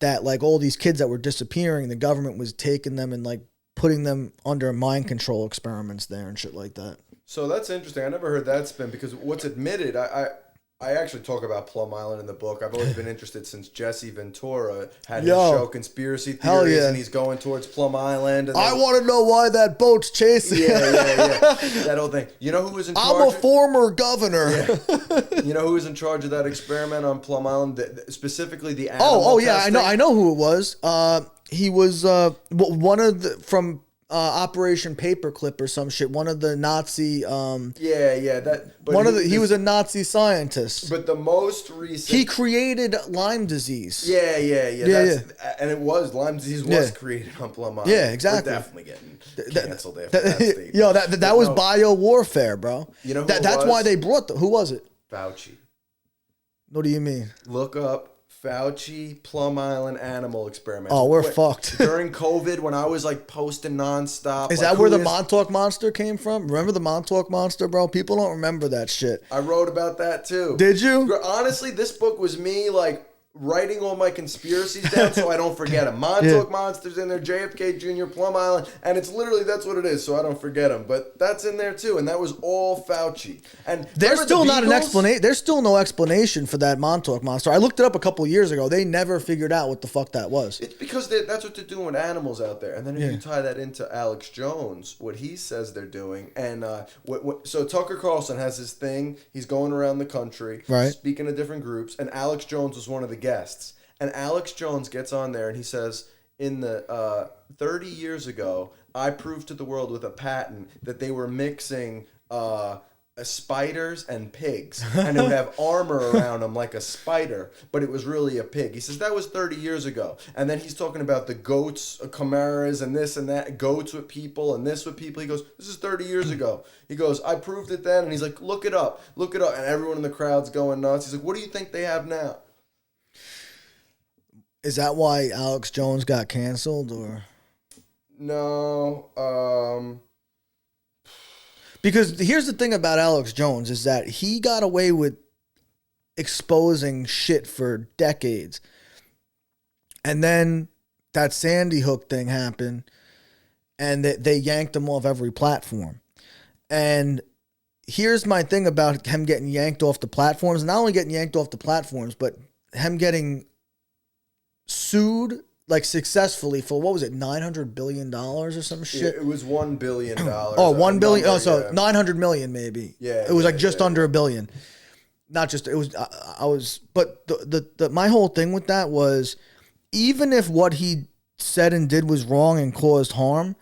that like all these kids that were disappearing, the government was taking them and like putting them under mind control experiments there and shit like that. So that's interesting. I never heard that spin because what's admitted, I actually talk about Plum Island in the book. I've always been interested since Jesse Ventura had his show Conspiracy Theories, and he's going towards Plum Island. And I want to know why that boat's chasing. Yeah. That whole thing. You know who was in charge? I'm a former governor. Yeah. You know who was in charge of that experiment on Plum Island? Specifically the animal testing? I know who it was. He was one of the from Operation Paperclip or some shit. One of the Nazi. He was a Nazi scientist. But the most recent. He created Lyme disease. Yeah. And it was Lyme disease was created on Plum Island. Yeah, exactly. We're definitely getting canceled after that statement. That was bio warfare, bro. You know that's why they brought who was it? Fauci. What do you mean? Look up Fauci Plum Island animal experiment. Oh, we're fucked. During COVID, when I was like posting nonstop. Is that where the Montauk Monster came from? Remember the Montauk Monster, bro? People don't remember that shit. I wrote about that too. Did you? Honestly, this book was me like writing all my conspiracies down so I don't forget them. Montauk Monster's in there, JFK Jr., Plum Island, and it's literally that's what it is, so I don't forget them. But that's in there too, and that was all Fauci. And there's still not an explanation. There's still no explanation for that Montauk Monster. I looked it up a couple years ago. They never figured out what the fuck that was. It's because that's what they're doing with animals out there. And then if you tie that into Alex Jones, what he says they're doing, and so Tucker Carlson has his thing. He's going around the country, speaking to different groups, and Alex Jones was one of the guests. And Alex Jones gets on there and he says, in the 30 years ago, I proved to the world with a patent that they were mixing spiders and pigs, and it would have armor around them like a spider, but it was really a pig. He says that was 30 years ago. And then he's talking about the goats, chimeras, and this and that, goats with people and this with people. He goes, this is 30 years ago. He goes, I proved it then. And he's like, look it up. And everyone in the crowd's going nuts. He's like, what do you think they have now? Is that why Alex Jones got canceled, or? No. Because here's the thing about Alex Jones is that he got away with exposing shit for decades. And then that Sandy Hook thing happened, and they yanked him off every platform. And here's my thing about him getting yanked off the platforms. Not only getting yanked off the platforms, but him getting sued like successfully for what was it, $900 billion or some shit? Yeah, it was $1 billion. $1 billion. Oh, so 900 million maybe. Yeah, it was like just under $1 billion. Not just it was. I was, but the my whole thing with that was, even if what he said and did was wrong and caused harm,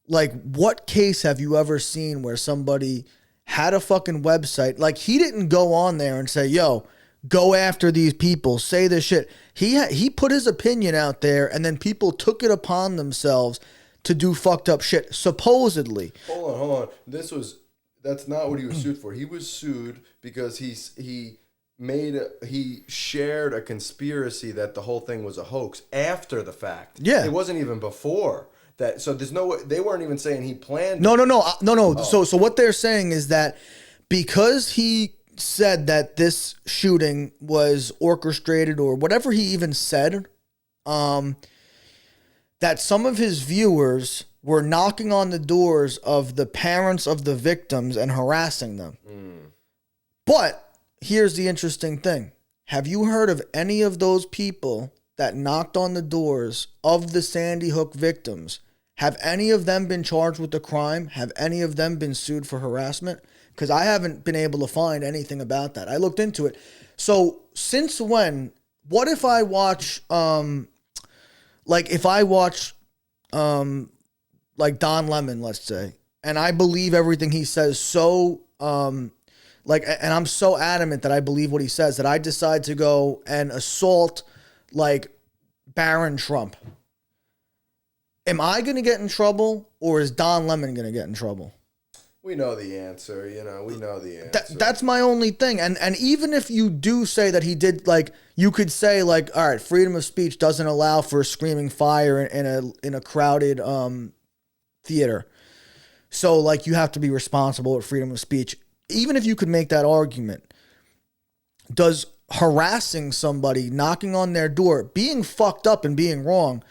like what case have you ever seen where somebody had a fucking website, like he didn't go on there and say, yo, go after these people, say this shit. He put his opinion out there, and then people took it upon themselves to do fucked up shit, supposedly. Hold on. That's not what he was sued for. He was sued because he shared a conspiracy that the whole thing was a hoax after the fact. Yeah. It wasn't even before that. So there's no way, they weren't even saying he planned No. it. Oh. So what they're saying is that because he said that this shooting was orchestrated or whatever he even said, that some of his viewers were knocking on the doors of the parents of the victims and harassing them. But here's the interesting thing. Have you heard of any of those people that knocked on the doors of the Sandy Hook victims? Have any of them been charged with a crime? Have any of them been sued for harassment? Because I haven't been able to find anything about that. I looked into it. So since when? What if I watch, like Don Lemon, let's say, and I believe everything he says so, and I'm so adamant that I believe what he says that I decide to go and assault, like, Barron Trump. Am I going to get in trouble, or is Don Lemon going to get in trouble? We know the answer, we know the answer. That's my only thing. And even if you do say that he did, like, you could say, like, all right, freedom of speech doesn't allow for screaming fire in a crowded theater. So, like, you have to be responsible with freedom of speech. Even if you could make that argument, does harassing somebody, knocking on their door, being fucked up and being wrong,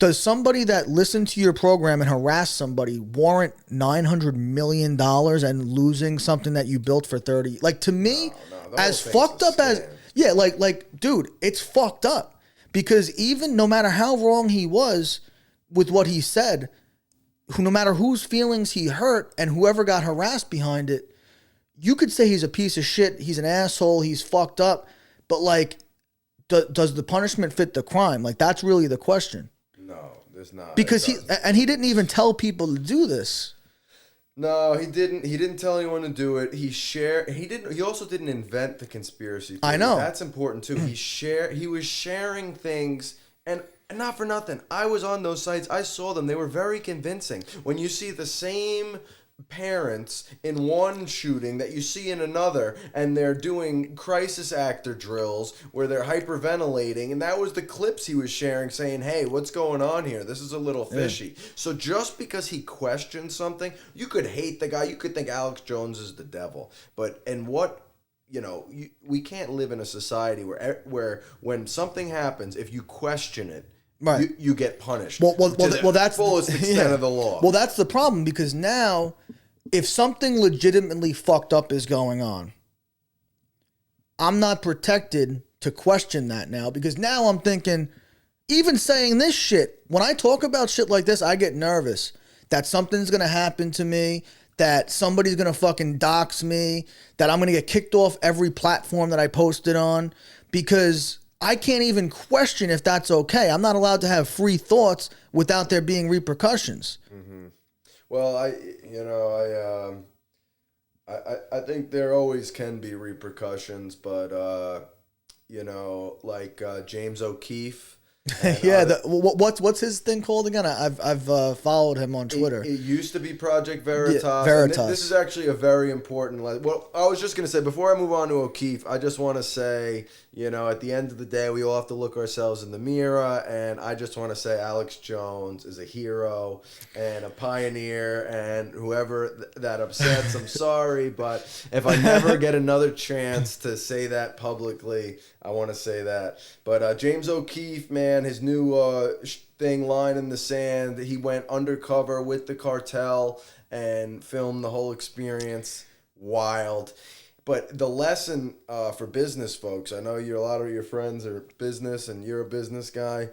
does somebody that listened to your program and harass somebody warrant $900 million and losing something that you built for 30? Like, to me, as fucked up as, yeah, like, dude, it's fucked up. Because even no matter how wrong he was with what he said, no matter whose feelings he hurt and whoever got harassed behind it, you could say he's a piece of shit, he's an asshole, he's fucked up, but, like, does the punishment fit the crime? Like, that's really the question. No, there's not. Because he didn't even tell people to do this. No, he didn't. He didn't tell anyone to do it. He also didn't invent the conspiracy theory. I know. That's important too. He was sharing things, and not for nothing. I was on those sites. I saw them. They were very convincing. When you see the same parents in one shooting that you see in another, and they're doing crisis actor drills where they're hyperventilating, and that was the clips he was sharing saying, hey, what's going on here? This is a little fishy. Yeah. So just because he questioned something, you could hate the guy, you could think Alex Jones is the devil, we can't live in a society where when something happens, if you question it, right, you get punished. Well, that's the fullest extent of the law. Well, that's the problem, because now, if something legitimately fucked up is going on, I'm not protected to question that now, because now I'm thinking, even saying this shit, when I talk about shit like this, I get nervous that something's going to happen to me, that somebody's going to fucking dox me, that I'm going to get kicked off every platform that I posted on, because I can't even question if that's okay. I'm not allowed to have free thoughts without there being repercussions. Mm-hmm. Well, I think there always can be repercussions, but James O'Keefe. Yeah, what's his thing called again? I've followed him on Twitter. It used to be Project Veritas. Yeah, Veritas. This is actually a very important. Well, I was just gonna say, before I move on to O'Keefe, I just want to say, at the end of the day, we all have to look ourselves in the mirror, and I just want to say Alex Jones is a hero and a pioneer, and whoever that upsets, I'm sorry, but if I never get another chance to say that publicly, I want to say that. But James O'Keefe, man, his new thing, Line in the Sand, he went undercover with the cartel and filmed the whole experience. Wild. But the lesson for business folks, I know a lot of your friends are business and you're a business guy.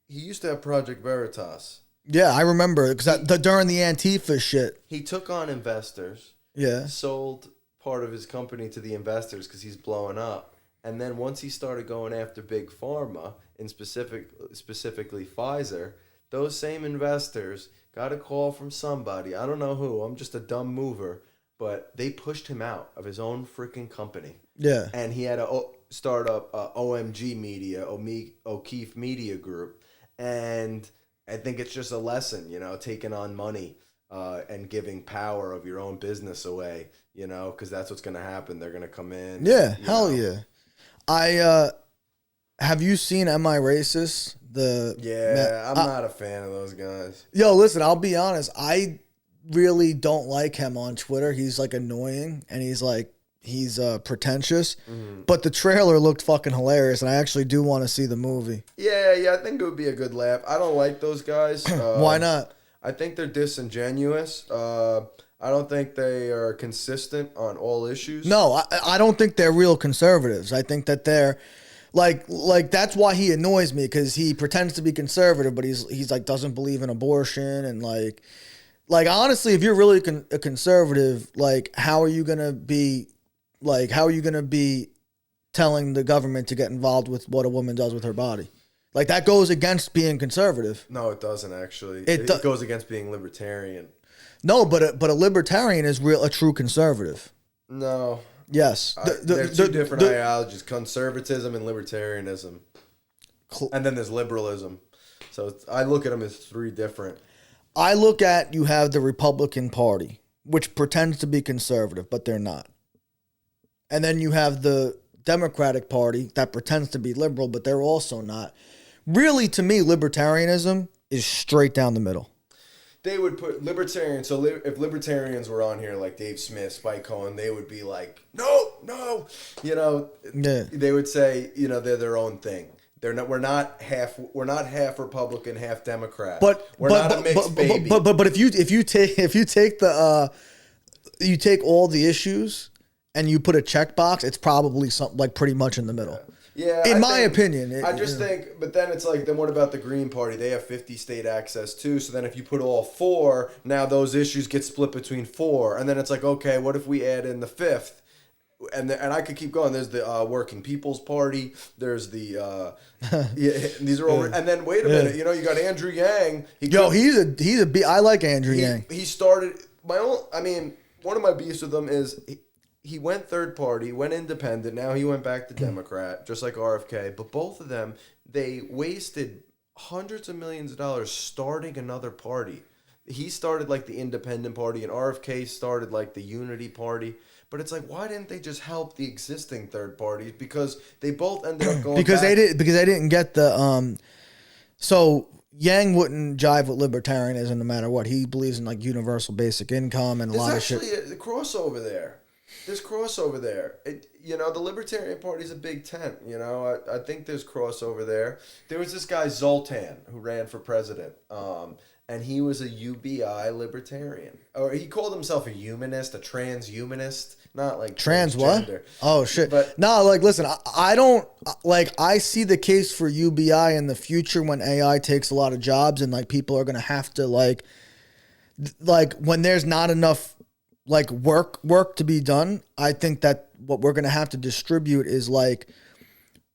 He used to have Project Veritas. Yeah, I remember, because during the Antifa shit. He took on investors. Yeah. Sold part of his company to the investors because he's blowing up. And then once he started going after Big Pharma, and specifically Pfizer, those same investors got a call from somebody. I don't know who. I'm just a dumb mover. But they pushed him out of his own freaking company. Yeah. And he had to start up OMG Media, O'Keefe Media Group. And I think it's just a lesson, taking on money. and giving power of your own business away, you know, because that's what's going to happen. They're going to come in. Yeah, hell yeah. Have you seen Am I Racist? I'm not a fan of those guys. Yo, listen, I'll be honest. I really don't like him on Twitter. He's like annoying and he's pretentious. Mm-hmm. But the trailer looked fucking hilarious, and I actually do want to see the movie. Yeah, I think it would be a good laugh. I don't like those guys. Why not? I think they're disingenuous. I don't think they are consistent on all issues. No, I don't think they're real conservatives. I think that they're like that's why he annoys me, because he pretends to be conservative, but he's like doesn't believe in abortion, and like honestly, if you're really a conservative, like how are you gonna be telling the government to get involved with what a woman does with her body? Like that goes against being conservative. No, it doesn't actually. It goes against being libertarian. No, but a libertarian is a true conservative. No. Yes. They're two different ideologies: conservatism and libertarianism. And then there's liberalism. So I look at them as three different. I look at, you have the Republican Party, which pretends to be conservative, but they're not. And then you have the Democratic Party that pretends to be liberal, but they're also not. Really, to me, libertarianism is straight down the middle. They would put libertarians. So if libertarians were on here like Dave Smith, Spike Cohen, they would be like, no, you know. Yeah. They would say, you know, they're their own thing. They're not. We're not half Republican, half Democrat. We're not a mixed baby. But if you take you take all the issues and you put a checkbox, it's probably something like pretty much in the middle. Yeah, in my opinion. I just think, but then it's like, then what about the Green Party? They have 50 state access too. So then if you put all four, now those issues get split between four. And then it's like, okay, what if we add in the fifth? And I could keep going. There's the Working People's Party. There's the these are all. And then wait a minute, you know, you got Andrew Yang. I like Andrew Yang. He started one of my beefs with him is he went third party, went independent. Now he went back to Democrat, just like RFK. But both of them, they wasted hundreds of millions of dollars starting another party. He started like the Independent Party, and RFK started like the Unity Party. But it's like, why didn't they just help the existing third parties? Because they both ended up going because they didn't get the So Yang wouldn't jive with libertarianism no matter what. He believes in like universal basic income and a lot of shit. There's actually a crossover there. There's crossover there. You know, the Libertarian Party is a big tent. You know, I think there's crossover there. There was this guy Zoltan who ran for president, and he was a UBI libertarian, or he called himself a humanist, a transhumanist, not like trans what? Oh shit! But no, like listen, I don't like. I see the case for UBI in the future when AI takes a lot of jobs, and like people are gonna have to like when there's not enough like work to be done. I think that what we're gonna have to distribute is like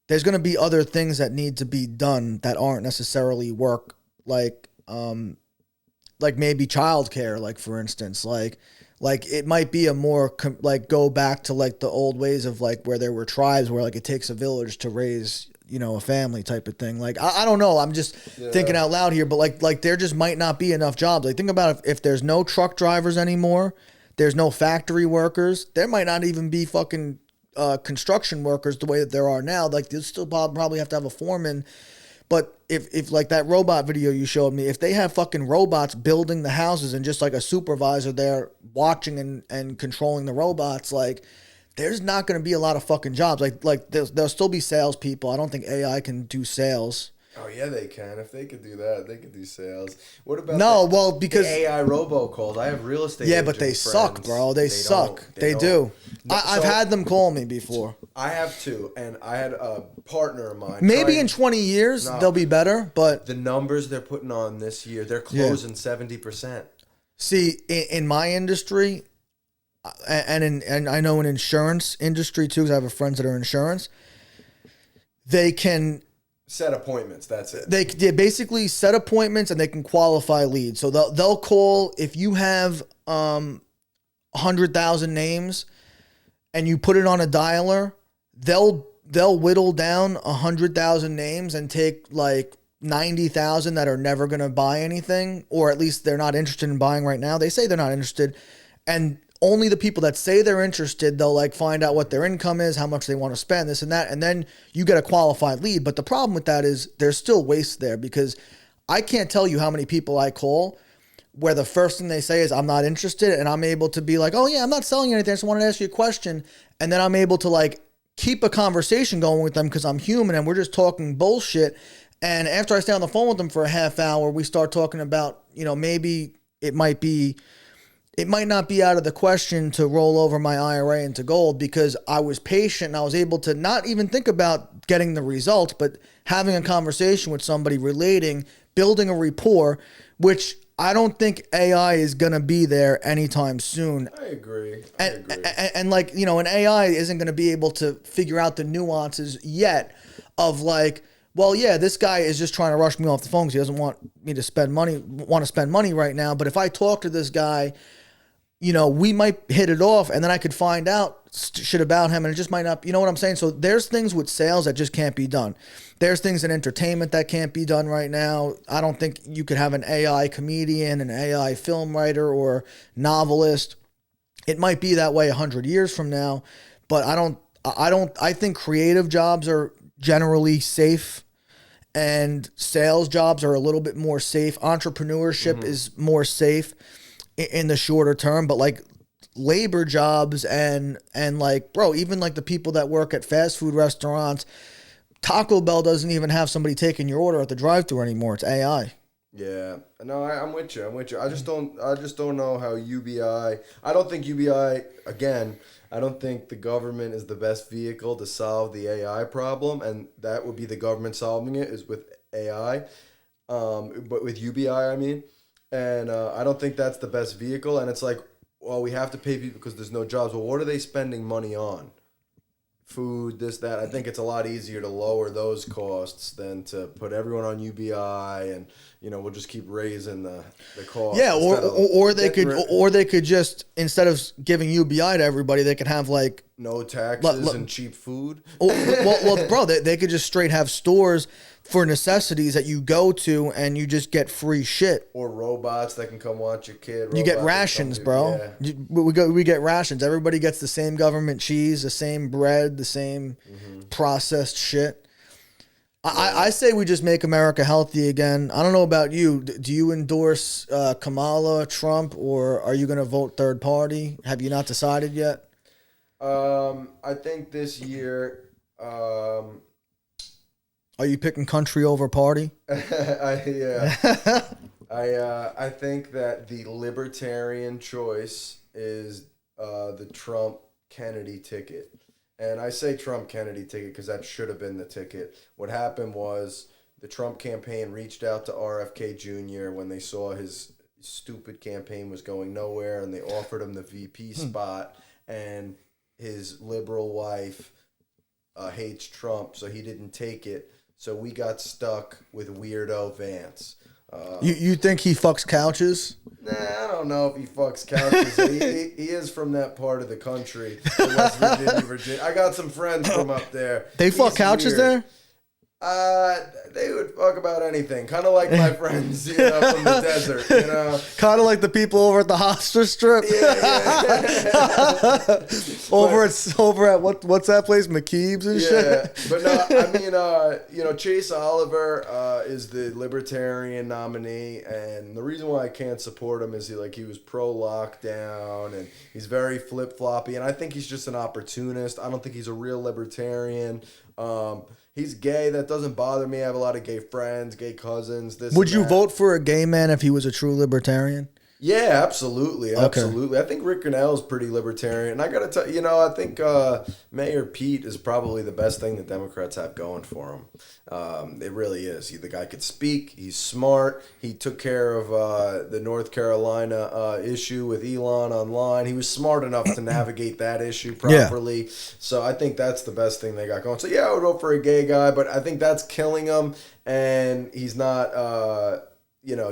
there's gonna be other things that need to be done that aren't necessarily work, like maybe childcare, like for instance, like it might be a more like go back to like the old ways of like where there were tribes where like it takes a village to raise, you know, a family type of thing. Like I don't know, I'm just thinking out loud here, but like there just might not be enough jobs. Like think about if there's no truck drivers anymore. There's no factory workers. There might not even be fucking construction workers the way that there are now. Like they'll still probably have to have a foreman. But if like that robot video you showed me, if they have fucking robots building the houses and just like a supervisor there watching and controlling the robots, like there's not going to be a lot of fucking jobs. Like there'll still be salespeople. I don't think AI can do sales. Oh yeah, they can. If they could do that, they could do sales. What about because the AI robocalls? I have real estate. Yeah, but they suck, bro. They suck. They do. I've had them call me before. I have too, and I had a partner of mine. Maybe in 20 years they'll be better, but the numbers they're putting on this year, they're closing 70%. See, in my industry, and I know in insurance industry too, because I have friends that are in insurance, they can set appointments. That's it. They basically set appointments and they can qualify leads. So they'll call if you have 100,000 names and you put it on a dialer. They'll whittle down 100,000 names and take like 90,000 that are never going to buy anything, or at least they're not interested in buying right now. They say they're not interested. And only the people that say they're interested, they'll like find out what their income is, how much they want to spend, this and that. And then you get a qualified lead. But the problem with that is there's still waste there, because I can't tell you how many people I call where the first thing they say is, I'm not interested. And I'm able to be like, oh yeah, I'm not selling anything. I just wanted to ask you a question. And then I'm able to like keep a conversation going with them because I'm human and we're just talking bullshit. And after I stay on the phone with them for a half hour, we start talking about, maybe it might not be out of the question to roll over my IRA into gold, because I was patient and I was able to not even think about getting the results, but having a conversation with somebody, relating, building a rapport, which I don't think AI is going to be there anytime soon. I agree. And like, an AI isn't going to be able to figure out the nuances yet of like, well, yeah, this guy is just trying to rush me off the phone because he doesn't want to spend money right now. But if I talk to this guy, we might hit it off, and then I could find out shit about him, and it just might not, you know what I'm saying? So there's things with sales that just can't be done. There's things in entertainment that can't be done right now. I don't think you could have an AI comedian, an AI film writer, or novelist. It might be that way 100 years from now, but I think creative jobs are generally safe, and sales jobs are a little bit more safe. Entrepreneurship is more safe in the shorter term, but like labor jobs and like, bro, even like the people that work at fast food restaurants, Taco Bell doesn't even have somebody taking your order at the drive-thru anymore. It's AI. Yeah, no, I'm with you. I just don't know how UBI. I don't think UBI, again, I don't think the government is the best vehicle to solve the AI problem, and that would be the government solving it is with AI, but with UBI, I mean, and I don't think that's the best vehicle. And it's like, well, we have to pay people because there's no jobs. Well, what are they spending money on? Food, this, that. I think it's a lot easier to lower those costs than to put everyone on UBI, and we'll just keep raising the cost. Yeah, or they could just, instead of giving UBI to everybody, they could have like no taxes and cheap food. well, bro, they could just straight have stores for necessities that you go to and you just get free shit. Or robots that can come watch your kid. You get rations, bro. Yeah. We get rations. Everybody gets the same government cheese, the same bread, the same processed shit. I say we just make America healthy again. I don't know about you. Do you endorse Kamala, Trump, or are you going to vote third party? Have you not decided yet? I think this year... Are you picking country over party? Yeah. I think that the libertarian choice is the Trump-Kennedy ticket. And I say Trump-Kennedy ticket because that should have been the ticket. What happened was the Trump campaign reached out to RFK Jr. when they saw his stupid campaign was going nowhere, and they offered him the VP spot, and his liberal wife hates Trump, so he didn't take it. So we got stuck with weirdo Vance. You think he fucks couches? Nah, I don't know if he fucks couches. he is from that part of the country, West Virginia. I got some friends from up there. They fuck couches there? They would fuck about anything. Kind of like my friends, from the desert, Kind of like the people over at the Hofstra Strip. Yeah. over at what's that place, McKeeb's and shit. Yeah, but no, I mean, Chase Oliver is the Libertarian nominee, and the reason why I can't support him is he was pro lockdown, and he's very flip floppy, and I think he's just an opportunist. I don't think he's a real libertarian. He's gay. That doesn't bother me. I have a lot of gay friends, gay cousins. Would you vote for a gay man if he was a true libertarian? Yeah, absolutely. Absolutely. Okay. I think Rick Grinnell's pretty libertarian. And I got to tell you, I think Mayor Pete is probably the best thing the Democrats have going for him. It really is. The guy could speak. He's smart. He took care of the North Carolina issue with Elon online. He was smart enough to navigate that issue properly. Yeah. So I think that's the best thing they got going. So, yeah, I would vote for a gay guy, but I think that's killing him. And he's not,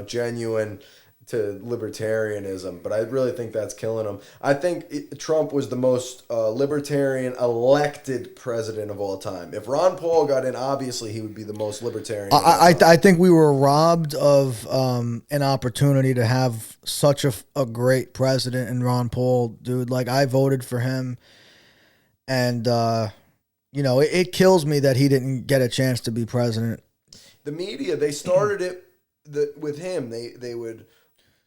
genuine to libertarianism, but I really think that's killing him. I think Trump was the most libertarian elected president of all time. If Ron Paul got in, obviously he would be the most libertarian. I think we were robbed of an opportunity to have such a great president in Ron Paul, dude. Like, I voted for him, and it kills me that he didn't get a chance to be president. The media, they started it with him. They would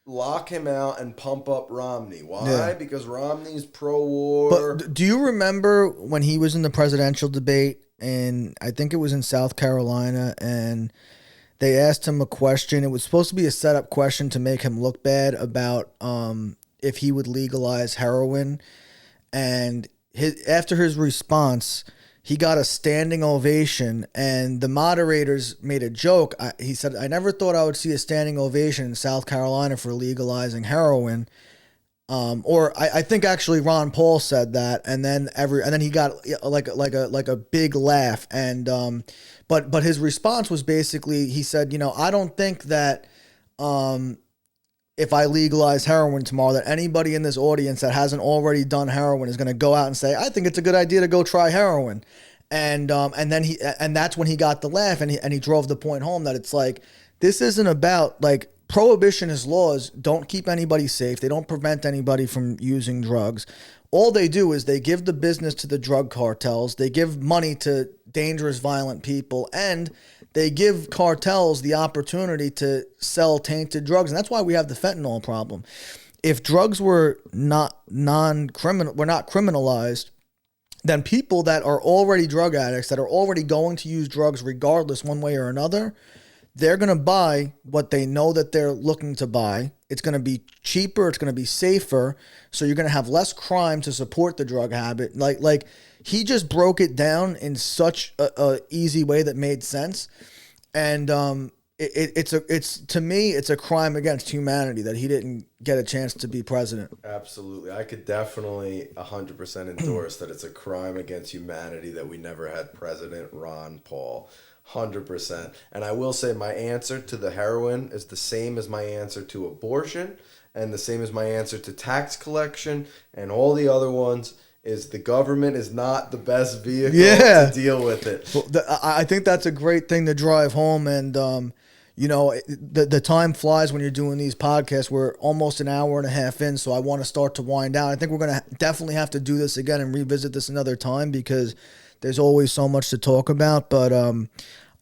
lock him out and pump up Romney. Why? Yeah. Because Romney's pro-war. But do you remember when he was in the presidential debate, and I think it was in South Carolina, and they asked him a question. It was supposed to be a setup question to make him look bad about if he would legalize heroin. And after his response, he got a standing ovation, and the moderators made a joke. He said, "I never thought I would see a standing ovation in South Carolina for legalizing heroin." I think actually Ron Paul said that, and then he got like a big laugh. And but his response was basically, he said, "I don't think that if I legalize heroin tomorrow, that anybody in this audience that hasn't already done heroin is going to go out and say, I think it's a good idea to go try heroin." And that's when he got the laugh, and he drove the point home that it's like, this isn't about, like, prohibitionist laws don't keep anybody safe. They don't prevent anybody from using drugs. All they do is they give the business to the drug cartels. They give money to dangerous, violent people, and they give cartels the opportunity to sell tainted drugs. And that's why we have the fentanyl problem. If drugs were not criminalized, then people that are already drug addicts, that are already going to use drugs regardless one way or another, they're going to buy what they know that they're looking to buy. It's going to be cheaper. It's going to be safer. So you're going to have less crime to support the drug habit. Like he just broke it down in such a easy way that made sense. And it's to me, it's a crime against humanity that he didn't get a chance to be president. Absolutely. I could definitely 100% endorse that it's a crime against humanity that we never had President Ron Paul. 100%. And I will say my answer to the heroin is the same as my answer to abortion, and the same as my answer to tax collection and all the other ones. Is the government is not the best vehicle to deal with it. Well, I think that's a great thing to drive home. And, the time flies when you're doing these podcasts. We're almost an hour and a half in, so I want to start to wind down. I think we're going to definitely have to do this again and revisit this another time, because there's always so much to talk about. But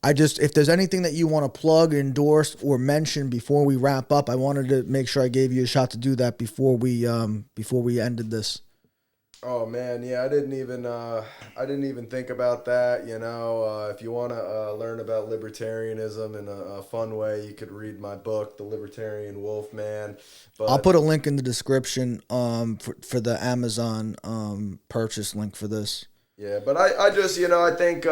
if there's anything that you want to plug, endorse, or mention before we wrap up, I wanted to make sure I gave you a shot to do that before we ended this. Oh man, yeah, I didn't even think about that. If you want to learn about libertarianism in a fun way, you could read my book, The Libertarian Wolfman. But I'll put a link in the description for the Amazon purchase link for this. Yeah, but I just I think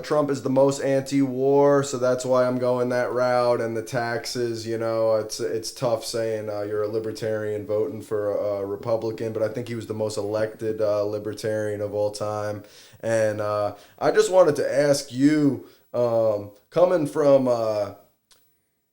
Trump is the most anti-war, so that's why I'm going that route. And the taxes, it's tough saying you're a libertarian voting for a Republican, but I think he was the most elected libertarian of all time. And I just wanted to ask you, coming from,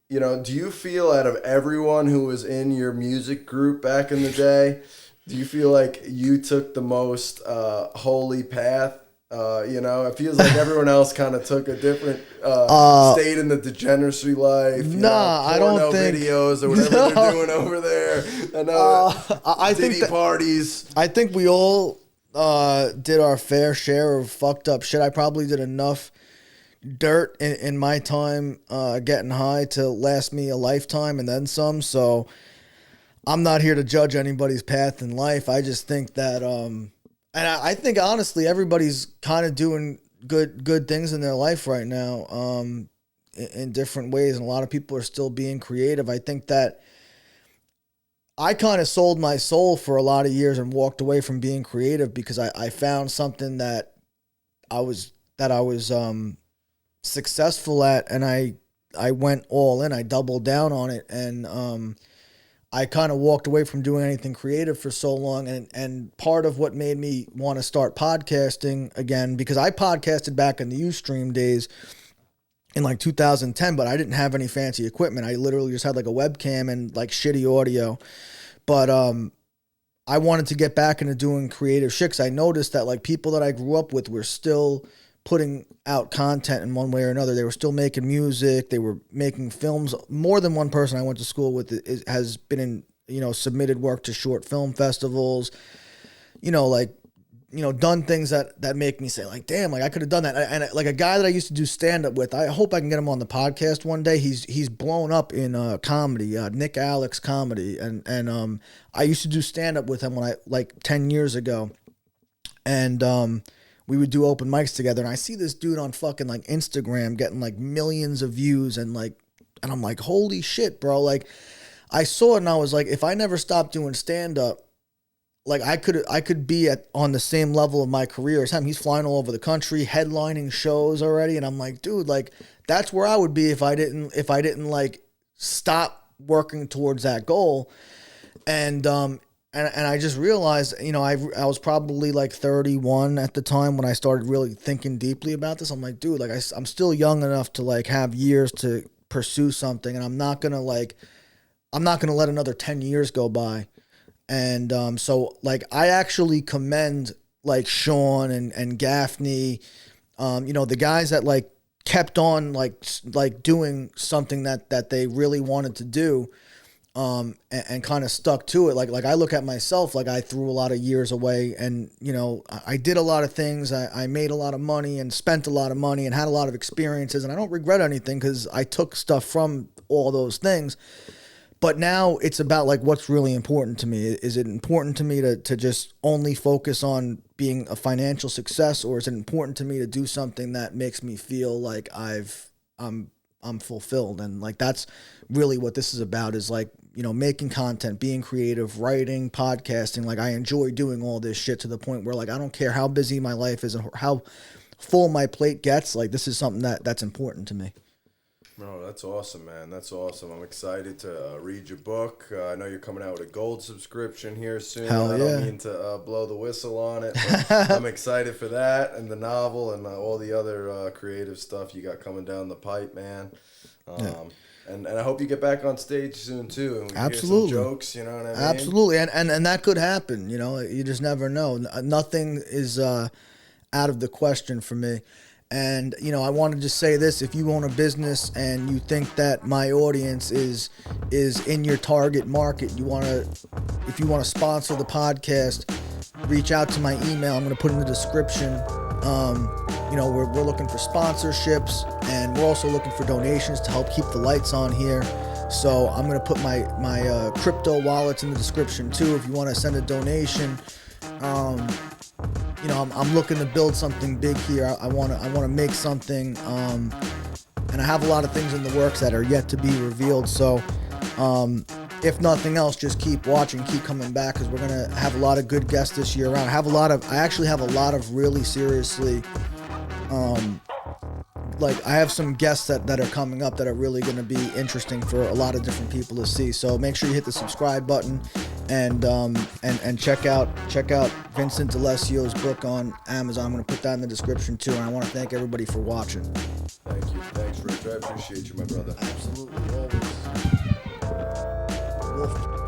do you feel out of everyone who was in your music group back in the day, do you feel like you took the most holy path? It feels like everyone else kind of took a different stayed in the degeneracy life. I don't think videos or whatever they're doing over there. I think parties. I think we all did our fair share of fucked up shit. I probably did enough dirt in my time getting high to last me a lifetime and then some. So I'm not here to judge anybody's path in life. I just think that and I think, honestly, everybody's kind of doing good things in their life right now in different ways. And a lot of people are still being creative. I think that I kind of sold my soul for a lot of years and walked away from being creative because I found something that I was successful at, and I went all in. I doubled down on it, and I kind of walked away from doing anything creative for so long. And part of what made me want to start podcasting again, because I podcasted back in the Ustream days, in like 2010, but I didn't have any fancy equipment. I literally just had like a webcam and like shitty audio. But I wanted to get back into doing creative shit, 'cause I noticed that like people that I grew up with were still putting out content in one way or another. They were still making music. They were making films. More than one person I went to school with has been in, submitted work to short film festivals, done things that make me say like, damn, like I could have done that. And like a guy that I used to do stand up with, I hope I can get him on the podcast one day. He's blown up in comedy, Nick Alex comedy. And I used to do stand up with him when like 10 years ago. And we would do open mics together. And I see this dude on fucking like Instagram getting like millions of views and I'm like, holy shit, bro. Like I saw it and I was like, if I never stopped doing stand up, like I could be on the same level of my career as him. He's flying all over the country, headlining shows already, and I'm like, dude, like that's where I would be if I didn't like stop working towards that goal. And I just realized, I was probably like 31 at the time when I started really thinking deeply about this. I'm like, dude, like I'm still young enough to like have years to pursue something, and I'm not gonna let another 10 years go by. And so like I actually commend like Sean and Gaffney, the guys that like kept on like doing something that they really wanted to do, and kind of stuck to it. Like I look at myself, like I threw a lot of years away, and I did a lot of things. I made a lot of money and spent a lot of money and had a lot of experiences, and I don't regret anything because I took stuff from all those things. But now it's about like what's really important to me. Is it important to me to just only focus on being a financial success, or is it important to me to do something that makes me feel like I'm fulfilled? And like that's really what this is about, is like, making content, being creative, writing, podcasting. Like I enjoy doing all this shit to the point where like I don't care how busy my life is and how full my plate gets. Like this is something that's important to me. Bro, that's awesome, man. That's awesome. I'm excited to read your book. I know you're coming out with a gold subscription here soon. Hell yeah. I don't mean to blow the whistle on it, but I'm excited for that and the novel and all the other creative stuff you got coming down the pipe, man. And I hope you get back on stage soon too, and we can Absolutely. hear some jokes. You know what I mean? Absolutely, and that could happen. You just never know. Nothing is out of the question for me. And, I wanted to say this: if you own a business and you think that my audience is in your target market, if you want to sponsor the podcast, reach out to my email. I'm going to put in the description. We're looking for sponsorships, and we're also looking for donations to help keep the lights on here. So I'm going to put my crypto wallets in the description too if you want to send a donation. I'm looking to build something big here. I want to make something, and I have a lot of things in the works that are yet to be revealed. So, if nothing else, just keep watching, keep coming back, because we're gonna have a lot of good guests this year around. I actually have a lot of really seriously, I have some guests that are coming up that are really going to be interesting for a lot of different people to see. So make sure you hit the subscribe button and check out Vincent D'Alessio's book on Amazon. I'm going to put that in the description too. And I want to thank everybody for watching. Thank you. Thanks, Rich. I appreciate you, my brother. Absolutely, always. Wolf.